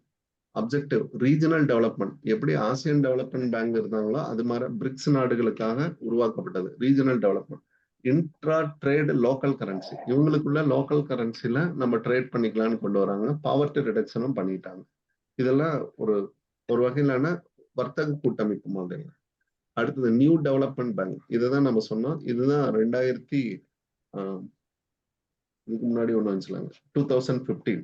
Objective regional development. எப்படி ஆசியன் டெவலப்மெண்ட் பேங்க் இருந்தாங்களோ அது மாதிரி பிரிக்ஸ் நாடுகளுக்காக உருவாக்கப்பட்டது regional development. Intra trade local currency. இவங்களுக்குள்ள லோக்கல் கரன்சில நம்ம ட்ரேட் பண்ணிக்கலாம்னு கொண்டு வராங்க. பாவர்ட்டி ரிடக்ஷனும் பண்ணிட்டாங்க. இதெல்லாம் ஒரு வகையிலான வர்த்தக கூட்டமைப்பு மாதிரி. அடுத்தது நியூ டெவலப்மெண்ட் பேங்க். இதுதான் நம்ம சொன்னோம். இதுதான் 2000 இதுக்கு முன்னாடி ஒண்ணு வந்துச்சுலாங்க, 2015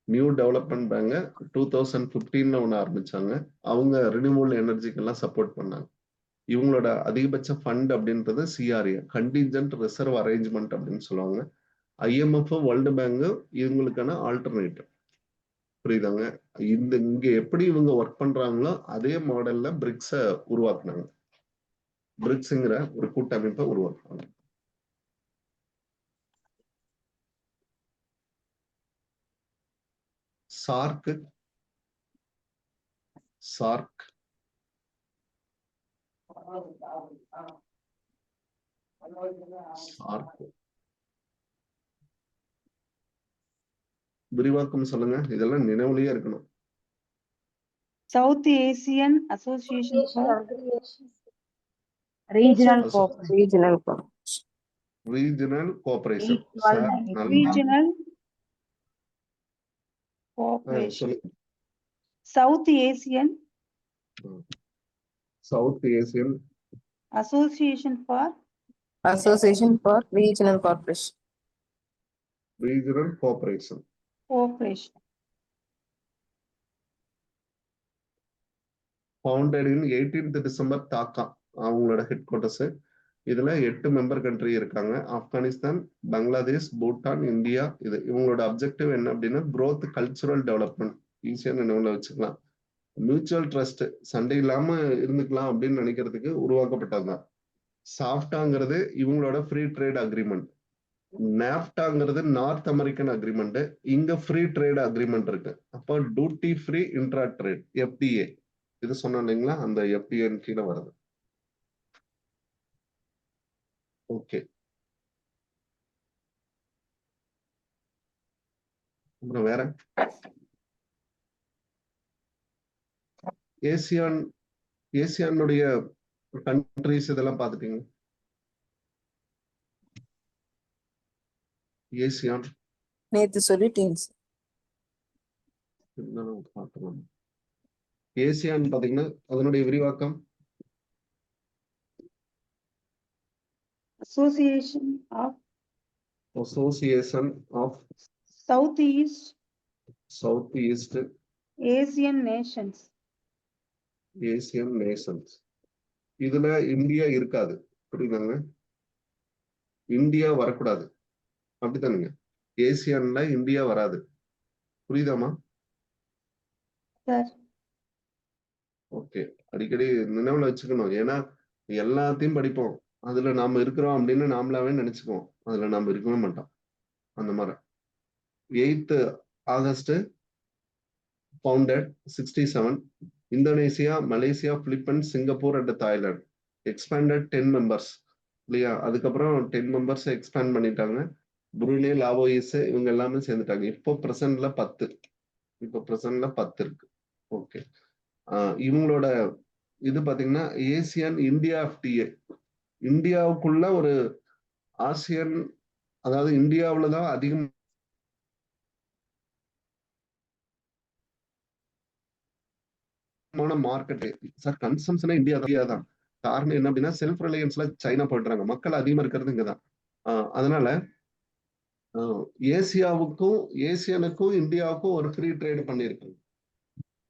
நியூ டெவலப்மெண்ட் பேங்க 2015ல ஒண்ணு ஆரம்பிச்சாங்க. அவங்க ரினியூவபிள் எனர்ஜிக்கு எல்லாம் சப்போர்ட் பண்ணாங்க. இவங்களோட அதிகபட்ச ஃபண்ட் அப்படின்றது CRA, கண்டிஞ்சன்ட் ரிசர்வ் அரேஞ்ச்மெண்ட் அப்படின்னு சொல்லுவாங்க. IMF, வேர்ல்டு பேங்க் இவங்களுக்கான ஆல்டர்னேட்டிவ். புரியுதாங்க? இங்க எப்படி இவங்க ஒர்க் பண்றாங்களோ அதே மாடல்ல பிரிக்ஸ உருவாக்குனாங்க. பிரிக்ஸ்ங்கிற ஒரு கூட்டமைப்பை உருவாக்குனாங்க. சார்க் விரிவாக்கம் சொல்லுங்க. இதெல்லாம் நினைவுலயே இருக்கணும். South Asian association for Regional Asso- cooperation. Regional cooperation. Regional cooperation. சொல்லுங்க. South Asian association for Association for Regional Cooperation. Regional cooperation. Cooperation. Founded in 18th December Dhaka அவங்களோட ஹெட் குவார்டர்ஸ். இதுல 8 மெம்பர் கண்ட்ரி இருக்காங்க. Afghanistan, Bangladesh, Bhutan, India. இவங்களோட objective என்ன அப்படின்னா growth, cultural development. ஈஸியா நினைவுல வச்சுக்கலாம். மியூச்சுவல் ட்ரஸ்ட், சண்டை இல்லாம இருந்துக்கலாம் அப்படின்னு நினைக்கிறதுக்கு உருவாக்கப்பட்டதுதான். சாஃப்டாங்கிறது இவங்களோட ஃப்ரீ ட்ரேட் அக்ரிமெண்ட். நாப்டாங்கிறது நார்த் அமெரிக்கன் அக்ரிமெண்ட். இங்க ஃப்ரீ ட்ரேட் அக்ரிமெண்ட் இருக்கு. அப்போ duty free intra trade, FTA. இது சொன்னோம் இல்லைங்களா, அந்த FTA கீழே வருது. ஓகே, அப்புறம் வேற ஏசியானுடைய கண்ட்ரிஸ் இதெல்லாம் பார்த்துட்டீங்க. ஏசியான் நேத்து சொல்லிட்டீங்க. பார்க்கலாம். ஏசியான் பாத்தீங்கன்னா அதனுடைய விரிவாக்கம் Association of South East Asian Nations. இதுல இந்தியா இருக்காது. புரியுதாங்க? இந்தியா வரக்கூடாது. அப்படித்தானுங்க. ஏசியான்ல இந்தியா வராது. புரியுதாமா? சார் ஓகே, அடிக்கடி நினைவுல வச்சுக்கணும். ஏன்னா எல்லாத்தையும் படிப்போம், அதுல நாம இருக்கிறோம் அப்படின்னு நாமளாவே நினைச்சுக்குவோம். அதுல நாம இருக்கவே மாட்டோம். அந்த மாதிரி 8th August founded 67. Indonesia, Malaysia, Philippines, Singapore and Thailand expanded 10 members இல்லையா? அதுக்கப்புறம் 10 members எக்ஸ்பேண்ட் பண்ணிட்டாங்க. புருனே, லாவோயிஸ் இவங்க எல்லாமே சேர்ந்துட்டாங்க. இப்போ பிரசன்ட்ல 10. இப்போ பிரசன்ட்ல 10 இருக்கு. ஓகே, இவங்களோட இது பாத்தீங்கன்னா ஏசியன் இந்தியா FTA. இந்தியாவுக்குள்ள ஒரு ஆசியன், அதாவது இந்தியாவுல தான் அதிகம் மார்க்கெட் சார். கன்சம்ஷனா இந்தியா தான். காரணம் என்ன அப்படின்னா செல்ஃப் ரிலையன்ஸ்ல சைனா போயிடுறாங்க, மக்கள் அதிகமா இருக்கிறது இங்கதான். அதனால ஏசியனுக்கும் இந்தியாவுக்கும் ஒரு ஃப்ரீ ட்ரேட் பண்ணியிருக்காங்க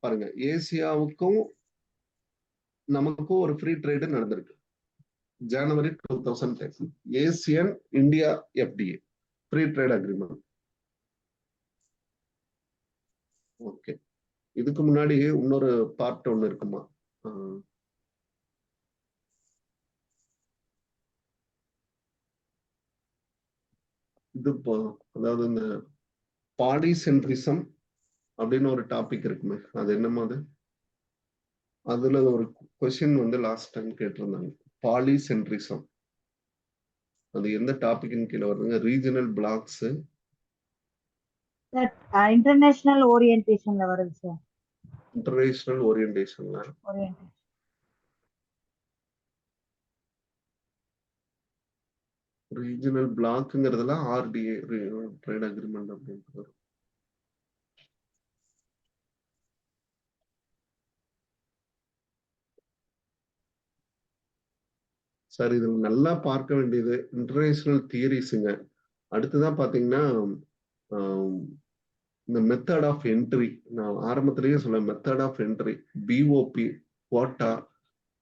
பாருங்க. ஏசியாவுக்கும் நமக்கும் ஒரு ஃப்ரீ ட்ரேடு நடந்திருக்கு January 2010. Asian India FTA free trade agreement. Okay, இதுக்கு முன்னாடி இன்னொரு பார்ட் ஒண்ணு இருக்குமா? இது அதாவது இந்த பாலிசென்ட்ரிசம் அப்படின்னு ஒரு டாபிக் இருக்குமே, அது என்னமா? அதுல ஒரு கொஸ்டின் வந்து லாஸ்ட் டைம் கேட்டிருந்தாங்க. பாலிசென்ட்ரிசம் அது எந்த டாபிக்னு கீழே வருதுங்க? ரீஜனல் பிளாக்ஸ், இன்டர்நேஷனல் ஓரியன்டேஷன்ல வருது சார். இன்டர்நேஷனல் ஓரியன்டேஷன்ல ரீஜனல் பிளாக்ங்கிறதுல RDA ட்ரேட் அக்ரிமெண்ட் அப்படின்ட்டு வரும். சார் இது நல்லா பார்க்க வேண்டியது இன்டர்நேஷனல் தியரிஸுங்க. அடுத்துதான் பாத்தீங்கன்னா இந்த மெத்தட் ஆஃப் என்ட்ரி. நான் ஆரம்பத்திலேயே சொல்ல method of entry, BOP, quota.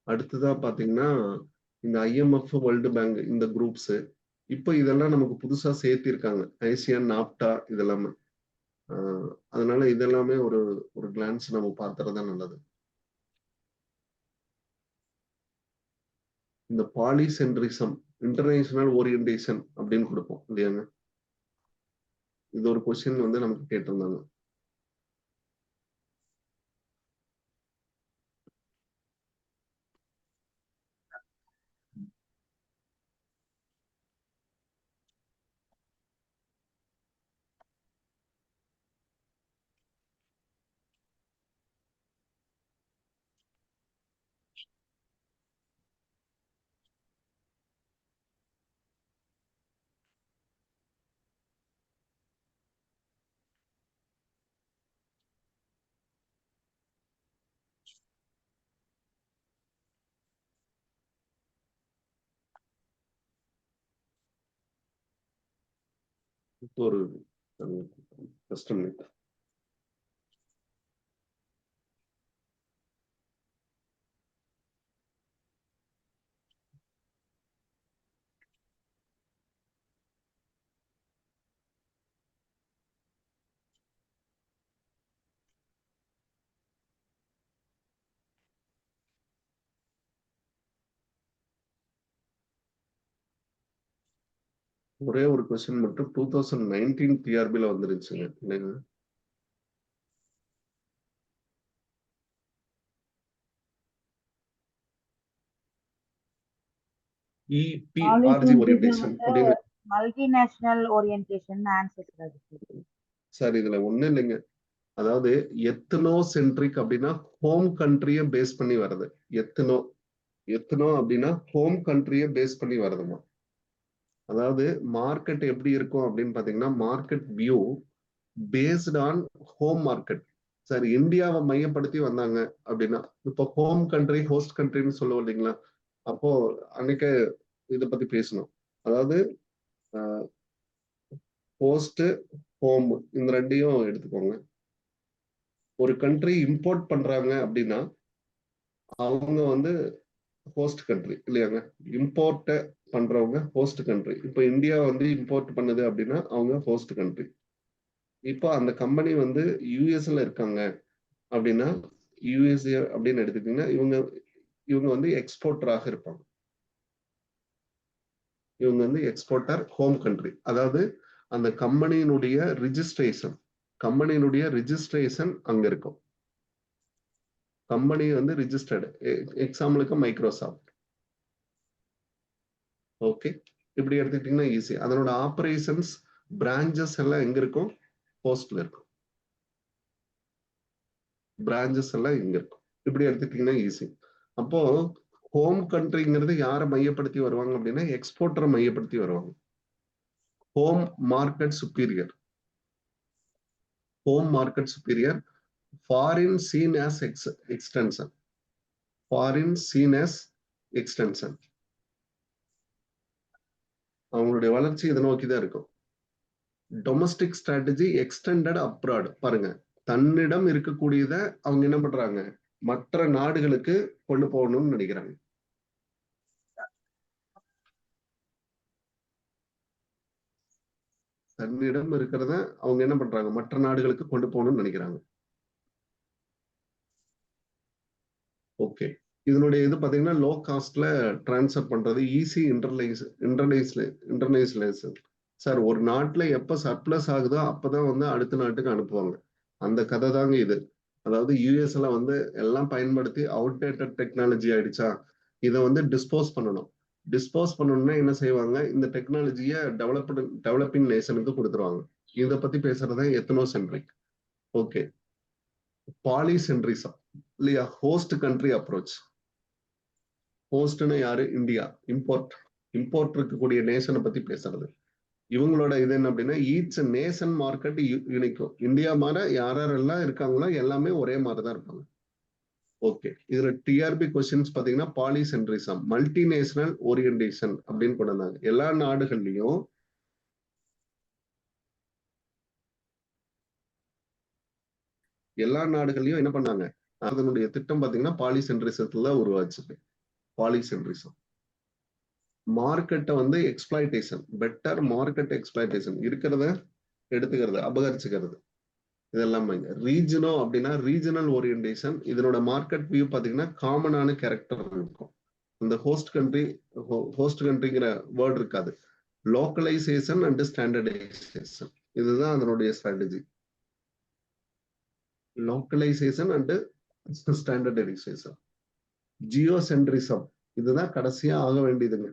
அடுத்ததான் பாத்தீங்கன்னா இந்த IMF, வேர்ல்டு பேங்க், இந்த குரூப்ஸ். இப்போ இதெல்லாம் நமக்கு புதுசா சேர்த்திருக்காங்க, ASEAN, NAFTA இதெல்லாமே. அதனால இதெல்லாமே ஒரு கிளான்ஸ் நம்ம பார்த்துறதா நல்லது. இந்த பாலிசென்ட்ரிசம், இன்டர்நேஷனல் ஓரியன்டேஷன் அப்படின்னு கொடுப்போம் இல்லையாங்க? இது ஒரு கொஸ்டின் வந்து நமக்கு கேட்டிருந்தாங்க. ஒரு கஷ்டம். ஒரே ஒரு கொஸ்டின் மட்டும் 2019 TRBல வந்துருச்சுங்க இல்லைங்க? EPRG ஓரியன்டேஷன் அப்படின்னு. மல்டிநேஷனல் ஓரியன்டேஷன் ஆன்சர் சார் இதுல ஒண்ணு இல்லைங்க. அதாவது எத்தனோ சென்ட்ரிக் அப்படின்னா ஹோம் கண்ட்ரிய பேஸ் பண்ணி வருது. எத்தனோ அப்படின்னா ஹோம் கண்ட்ரிய பேஸ் பண்ணி வருதுமா. அதாவது மார்க்கெட் எப்படி இருக்கும் அப்படின்னு பாத்தீங்கன்னா market view based on home market. Sir இந்தியாவை மையப்படுத்தி வந்தாங்க அப்படின்னா இப்போ ஹோம் கண்ட்ரி, ஹோஸ்ட் கண்ட்ரின்னு சொல்லுவோம் இல்லைங்களா? அப்போ அன்னைக்கு இதை பத்தி பேசணும். அதாவது ஹோஸ்ட், ஹோம் இந்த ரெண்டையும் எடுத்துக்கோங்க. ஒரு கண்ட்ரி இம்போர்ட் பண்றாங்க அப்படின்னா அவங்க வந்து ஹோஸ்ட் கண்ட்ரி இல்லையாங்க. இம்போர்ட் பண்றவங்க ஹோஸ்ட் கண்ட்ரி. இப்போ இந்தியா வந்து இம்போர்ட் பண்ணுது அப்படின்னா அவங்க ஹோஸ்ட் கண்ட்ரி. இப்போ அந்த கம்பெனி வந்து யூஎஸ்ல இருக்காங்க அப்படின்னா யூஎஸ்ஏ அப்படின்னு எடுத்துக்கிட்டீங்கன்னா இவங்க வந்து எக்ஸ்போர்ட்டராக இருப்பாங்க. இவங்க வந்து எக்ஸ்போர்ட்டர் ஹோம் கண்ட்ரி. அதாவது அந்த கம்பெனியினுடைய ரிஜிஸ்ட்ரேஷன் அங்க இருக்கும். கம்பெனி வந்து ரிஜிஸ்டர்டு. எக்ஸாம்பிளுக்கு மைக்ரோசாஃப்ட். ஓகே, இப்படி எடுத்துக்கிட்டீங்கன்னா ஈஸி. அதனோட ஆபரேஷன்ஸ் பிரான்ச்சஸ் எல்லாம் எங்க இருக்கும்? ஹோஸ்ட்ல இருக்கும். பிரான்ச்சஸ் எல்லாம் இங்க இருக்கும். இப்படி எடுத்துக்கிட்டீங்கன்னா ஈஸி. அப்போ ஹோம் கண்ட்ரிங்கிறது யாரை மையப்படுத்தி வருவாங்க அப்படின்னா எக்ஸ்போர்ட்டரை மையப்படுத்தி வருவாங்க. Home market superior. Home market superior. Foreign seen as extension. Foreign seen as extension. அவங்களுடைய வளர்ச்சி இதை நோக்கி தான் இருக்கும். Domestic strategy extended abroad. பாருங்க, தன்னிடம் இருக்கக்கூடியதை அவங்க என்ன பண்றாங்க, மற்ற நாடுகளுக்கு கொண்டு போகணும்னு நினைக்கிறாங்க. தன்னிடம் இருக்கிறத அவங்க என்ன பண்றாங்க, மற்ற நாடுகளுக்கு கொண்டு போகணும்னு நினைக்கிறாங்க. ஓகே, இதனுடைய இது பாத்தீங்கன்னா லோ காஸ்ட்ல டிரான்ஸ்ஃபர் பண்றது, ஈஸி இன்டர்நேஷனலைசேஷன். சார், ஒரு நாட்டுல எப்ப சர்ப்ளஸ் ஆகுதோ அப்பதான் வந்து அடுத்த நாட்டுக்கு அனுப்புவாங்க. அந்த கதை தாங்க இது. அதாவது யூஎஸ்ல வந்து எல்லாம் பயன்படுத்தி அவுடேட்டட் டெக்னாலஜி ஆயிடுச்சா, இதை வந்து டிஸ்போஸ் பண்ணணும். டிஸ்போஸ் பண்ணணும்னா என்ன செய்வாங்க, இந்த டெக்னாலஜியை டெவலப்பிங் நேஷனுக்கு கொடுத்துருவாங்க. இதை பத்தி பேசுறதா எத்னோசென்ட்ரிக். ஓகே, பாலிசென்ட்ரிசம் இல்லையா, ஹோஸ்ட் கண்ட்ரி அப்ரோச். ஹோஸ்ட்னு யாரு? இந்தியா. இம்போர்ட் இருக்கக்கூடிய நேஷனை பத்தி பேசுறது. இவங்களோட இது என்ன அப்படின்னா ஈச் நேஷன் மார்க்கெட் யூனிக்கும். இந்தியா மாதிரி யாரெல்லாம் இருக்காங்களோ எல்லாமே ஒரே மாதிரிதான் இருப்பாங்க. ஓகே, இதுல டிஆர்பி கொஸ்டின்ஸ் பாத்தீங்கன்னா பாலிசென்ட்ரிசம், மல்டிநேஷனல் ஓரியன்டேஷன் அப்படின்னு கொண்டு வந்தாங்க. எல்லா நாடுகள்லயும் என்ன பண்ணாங்க, அதனுடைய திட்டம் பாத்தீங்கன்னா பாலிசென்ட்ரிசத்துல உருவாச்சு. பாலிசென்ட்ரிசம் மார்க்கெட்டை வந்து எக்ஸ்பிளாய்டேஷன், பெட்டர் மார்க்கெட் எக்ஸ்பிளாய்டேஷன், இருக்கிறத எடுத்துக்கிறது, அபகரிச்சுக்கிறது. இதெல்லாம் ரீஜனோ அப்படின்னா ரீஜனல் ஓரியன்டேஷன். இதனோட மார்க்கெட் வியூ பாத்தீங்கன்னா காமனான கேரக்டர் இருக்கும். இந்த ஹோஸ்ட் கண்ட்ரிங்கிற வேர்ட் இருக்காது. லோக்கலைசேஷன் அண்ட் ஸ்டாண்டர்டைசேஷன், இதுதான் அதனுடைய strategy. Localisation and standardisation. Geocentrism, இதுதான் கடைசியா ஆக வேண்டியதுங்க.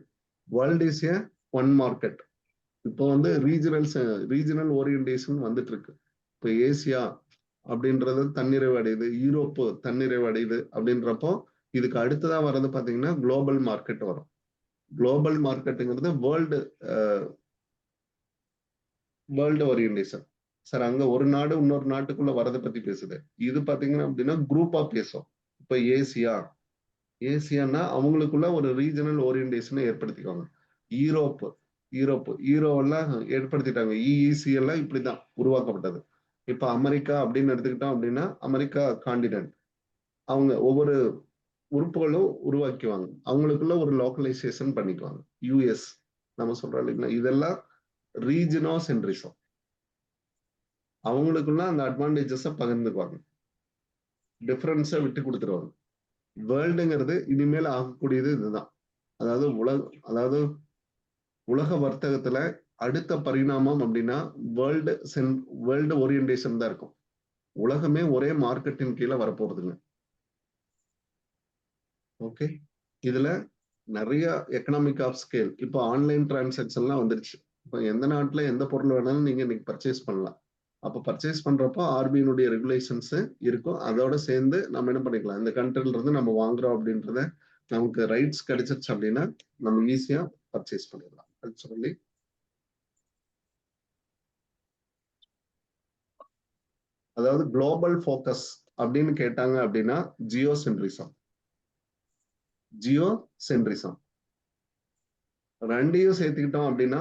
World is a one market. இப்போ வந்து ரீஜனல் ஓரியன்டேஷன் வந்துட்டு இருக்கு. இப்போ ஏசியா அப்படின்றது தன்னிறைவு அடையுது, யூரோப்பு தன்னிறைவு அடையுது. அப்படின்றப்போ இதுக்கு அடுத்ததா வர்றது பாத்தீங்கன்னா குளோபல் மார்க்கெட் வரும். குளோபல் மார்க்கெட்டுங்கிறது வேர்ல்டு ஓரியன்டேஷன். சார், அங்க ஒரு நாடு இன்னொரு நாட்டுக்குள்ள வரதை பத்தி பேசுது. இது பாத்தீங்கன்னா அப்படின்னா குரூப்பா பேசும். இப்ப ஏசியான்னா அவங்களுக்குள்ள ஒரு ரீஜனல் ஓரியன்டேஷனை ஏற்படுத்திக்குவாங்க. யூரோவெல்லாம் ஏற்படுத்திட்டாங்க. இஇசி எல்லாம் இப்படிதான் உருவாக்கப்பட்டது. இப்ப அமெரிக்கா அப்படின்னு எடுத்துக்கிட்டோம் அப்படின்னா அமெரிக்கா காண்டினென்ட், அவங்க ஒவ்வொரு உறுப்புகளும் உருவாக்குவாங்க, அவங்களுக்குள்ள ஒரு லோக்கலைசேஷன் பண்ணிக்குவாங்க. யூஎஸ் நம்ம சொல்றோம் இல்லைங்களா, இதெல்லாம் ரீஜனோ சென்ட்ரிசம். அவங்களுக்குள்ள அந்த அட்வான்டேஜஸை பகிர்ந்துக்குவாங்க, டிஃபரன்ஸை விட்டு கொடுத்துருவாங்க. வேர்ல்டுங்கிறது இனிமேல் ஆகக்கூடியது இதுதான். அதாவது உலக வர்த்தகத்துல அடுத்த பரிணாமம் அப்படின்னா வேர்ல்டு ஓரியன்டேஷன் தான் இருக்கும். உலகமே ஒரே மார்க்கெட்டின் கீழே வரப்போறதுங்க. ஓகே, இதுல நிறைய எக்கனாமிக் ஆஃப் ஸ்கேல். இப்போ ஆன்லைன் டிரான்சாக்ஷன்லாம் வந்துருச்சு. இப்போ எந்த நாட்டுல எந்த பொருள் வேணாலும் நீங்க இன்னைக்கு பர்ச்சேஸ் பண்ணலாம். அப்போ பர்ச்சேஸ் பண்றப்போ ஆர்பிஐனுடைய ரெகுலேஷன்ஸ் இருக்கும். அதோட சேர்ந்து நம்ம என்ன பண்ணிக்கலாம், இந்த கண்ட்ரில இருந்து நம்ம வாங்குறோம் அப்படின்றத நமக்கு ரைட்ஸ் கிடைச்சிருச்சு அப்படின்னா நம்ம ஈஸியா பர்ச்சேஸ் பண்ணிடலாம். சொல்லி அதாவது குளோபல் ஃபோக்கஸ் அப்படின்னு கேட்டாங்க அப்படின்னா ஜியோசென்ட்ரிசம் ரெண்டையும் சேர்த்துக்கிட்டோம் அப்படின்னா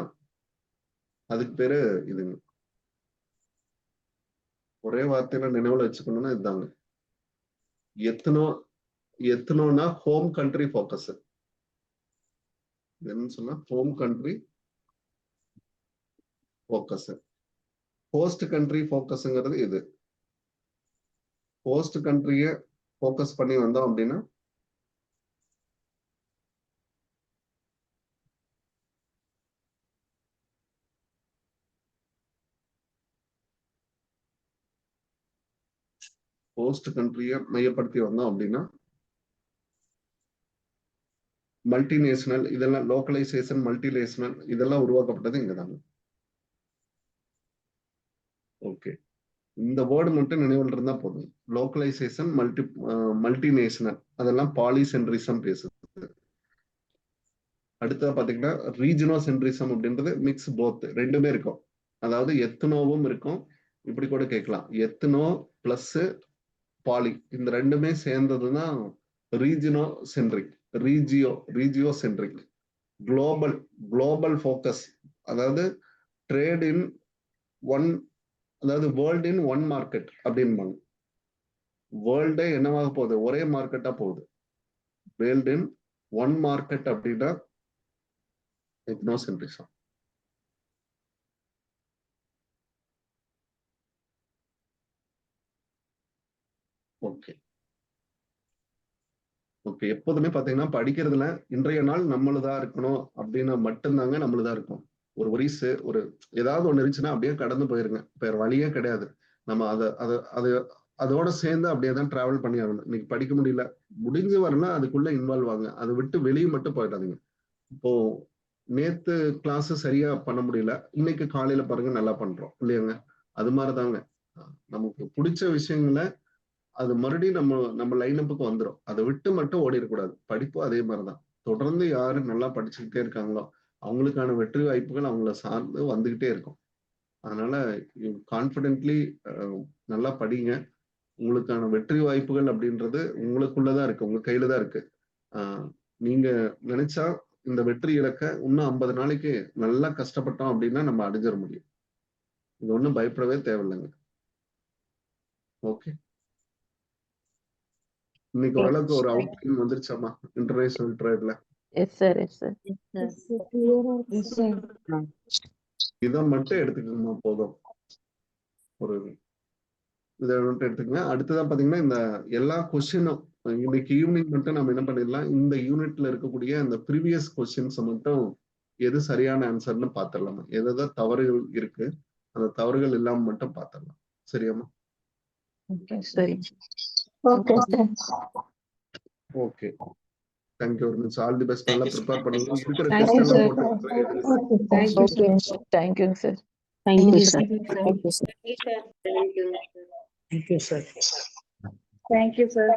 அதுக்கு பேரு இதுங்க. ஒரே வார்த்தையில நினைவுல வச்சுக்கணும்னா இதுதாங்க எத்தனோனா ஹோம் கண்ட்ரி ஃபோக்கஸ். என்னன்னு சொன்னா home country focus. Host country ஃபோக்கஸ்ங்கிறது இது. ஹோஸ்ட் கண்ட்ரிய ஃபோக்கஸ் பண்ணி வந்தோம் அப்படின்னா ஹோஸ்ட் கண்ட்ரிய மையப்படுத்தி வந்தோம் அப்படின்னா மல்டிநேஷனல், இதெல்லாம் லோக்கலைசேஷன், மல்டிநேஷனல் இதெல்லாம் உருவாக்கப்பட்டது இங்கதாங்க. ஓகே, இந்த வேர்டு மட்டும் நினைவில் இருந்தா போதும். லோக்கலைசேஷன், மல்டிநேஷனல் அதெல்லாம் பாலிசென்ட்ரிசம் பேசுது. அடுத்தது பாத்தீங்கன்னா ரீஜனோ சென்ட்ரிசம் அப்படின்றது மிக்ஸ் போத், ரெண்டுமே இருக்கும். அதாவது எத்தனோவும் இருக்கும், இப்படி கூட கேட்கலாம். எத்தனோ பிளஸ் பாலி, இந்த ரெண்டுமே சேர்ந்ததுதான் regiocentric, regiocentric. Global focus, அதாவது ட்ரேட் இன் ஒன், அதாவது வேர்ல்ட் இன் ஒன் மார்க்கெட் அப்படின்பாங்க. வேர்ல்டே என்னவாக போகுது, ஒரே மார்க்கெட்டா போகுது. வேர்ல்ட் இன் ஒன் மார்க்கெட் அப்படின்னா எத்னோசென்ட்ரிசம். ஓகே ஓகே, எப்போதுமே பாத்தீங்கன்னா படிக்கிறதுல இன்றைய நாள் நம்மளுதா இருக்கணும் அப்படின்னா மட்டும்தாங்க நம்மளுதா இருக்கும். ஒரு வரிசு ஒரு ஏதாவது ஒண்ணு இருந்துச்சுன்னா அப்படியே கடந்து போயிருங்க, வேற வழியே கிடையாது. நம்ம அதோட சேர்ந்து அப்படியே தான் டிராவல் பண்ணி ஆகணும். இன்னைக்கு படிக்க முடியல, முடிஞ்சு வரலாம் அதுக்குள்ள இன்வால்வ் ஆகுங்க, அதை விட்டு வெளியே மட்டும் போயிடாதீங்க. இப்போ நேத்து கிளாஸ் சரியா பண்ண முடியல, இன்னைக்கு காலையில பாருங்க நல்லா பண்றோம் இல்லையாங்க. அது மாதிரிதாங்க நமக்கு பிடிச்ச விஷயங்களை அது மறுபடியும் நம்ம லைனப்புக்கு வந்துடும். அதை விட்டு மட்டும் ஓடிடக்கூடாது. படிப்பும் அதே மாதிரிதான். தொடர்ந்து யாரு நல்லா படிச்சுக்கிட்டே இருக்காங்களோ அவங்களுக்கான வெற்றி வாய்ப்புகள் அவங்கள சார்ந்து வந்துகிட்டே இருக்கும். அதனால கான்பிடென்ட்லி நல்லா படிங்க. உங்களுக்கான வெற்றி வாய்ப்புகள் அப்படின்றது உங்களுக்குள்ளதான் இருக்கு, உங்க கையில தான் இருக்கு. நீங்க நினைச்சா இந்த வெற்றி இலக்க இன்னும் 50 நாளைக்கு நல்லா கஷ்டப்பட்டோம் அப்படின்னா நம்ம அடைஞ்சிட முடியும். இது ஒண்ணும் பயப்படவே தேவையில்லைங்க. ஓகே, இன்னைக்கு ஓரளவுக்கு ஒரு அவுட்லைன் வந்துருச்சாமா இன்டர்நேஷனல் ட்ரேட்ல? Yes sir, yes sir. இதை மட்டும் எடுத்துக்கோங்க போதும். ஒரு இதை மட்டும் எடுத்துக்கங்க. அடுத்ததான் பாத்தீங்கன்னா இந்த எல்லா கொஸ்டினும் இன்னைக்கு ஈவினிங் மட்டும் நம்ம என்ன பண்ணிடலாம், இந்த யூனிட்ல இருக்கக்கூடிய அந்த ப்ரீவியஸ் கொஸ்டின்ஸை மட்டும் எது சரியான ஆன்சர்னு பாத்திரலாமா, எதாவது தவறுகள் இருக்கு அந்த தவறுகள் இல்லாம மட்டும் பாத்திரலாம். சரியாமா? சரி. Okay, thank you very much. All the best. நல்லா ப்ரிப்பேர் பண்ணுங்க. இருக்கிற Thank டெஸ்ட் you, எல்லாம் sir. போட்டு Thank you, sir. தேங்க்யூங்க sir. Thank you, sir. Thank you sir. Thank you, sir.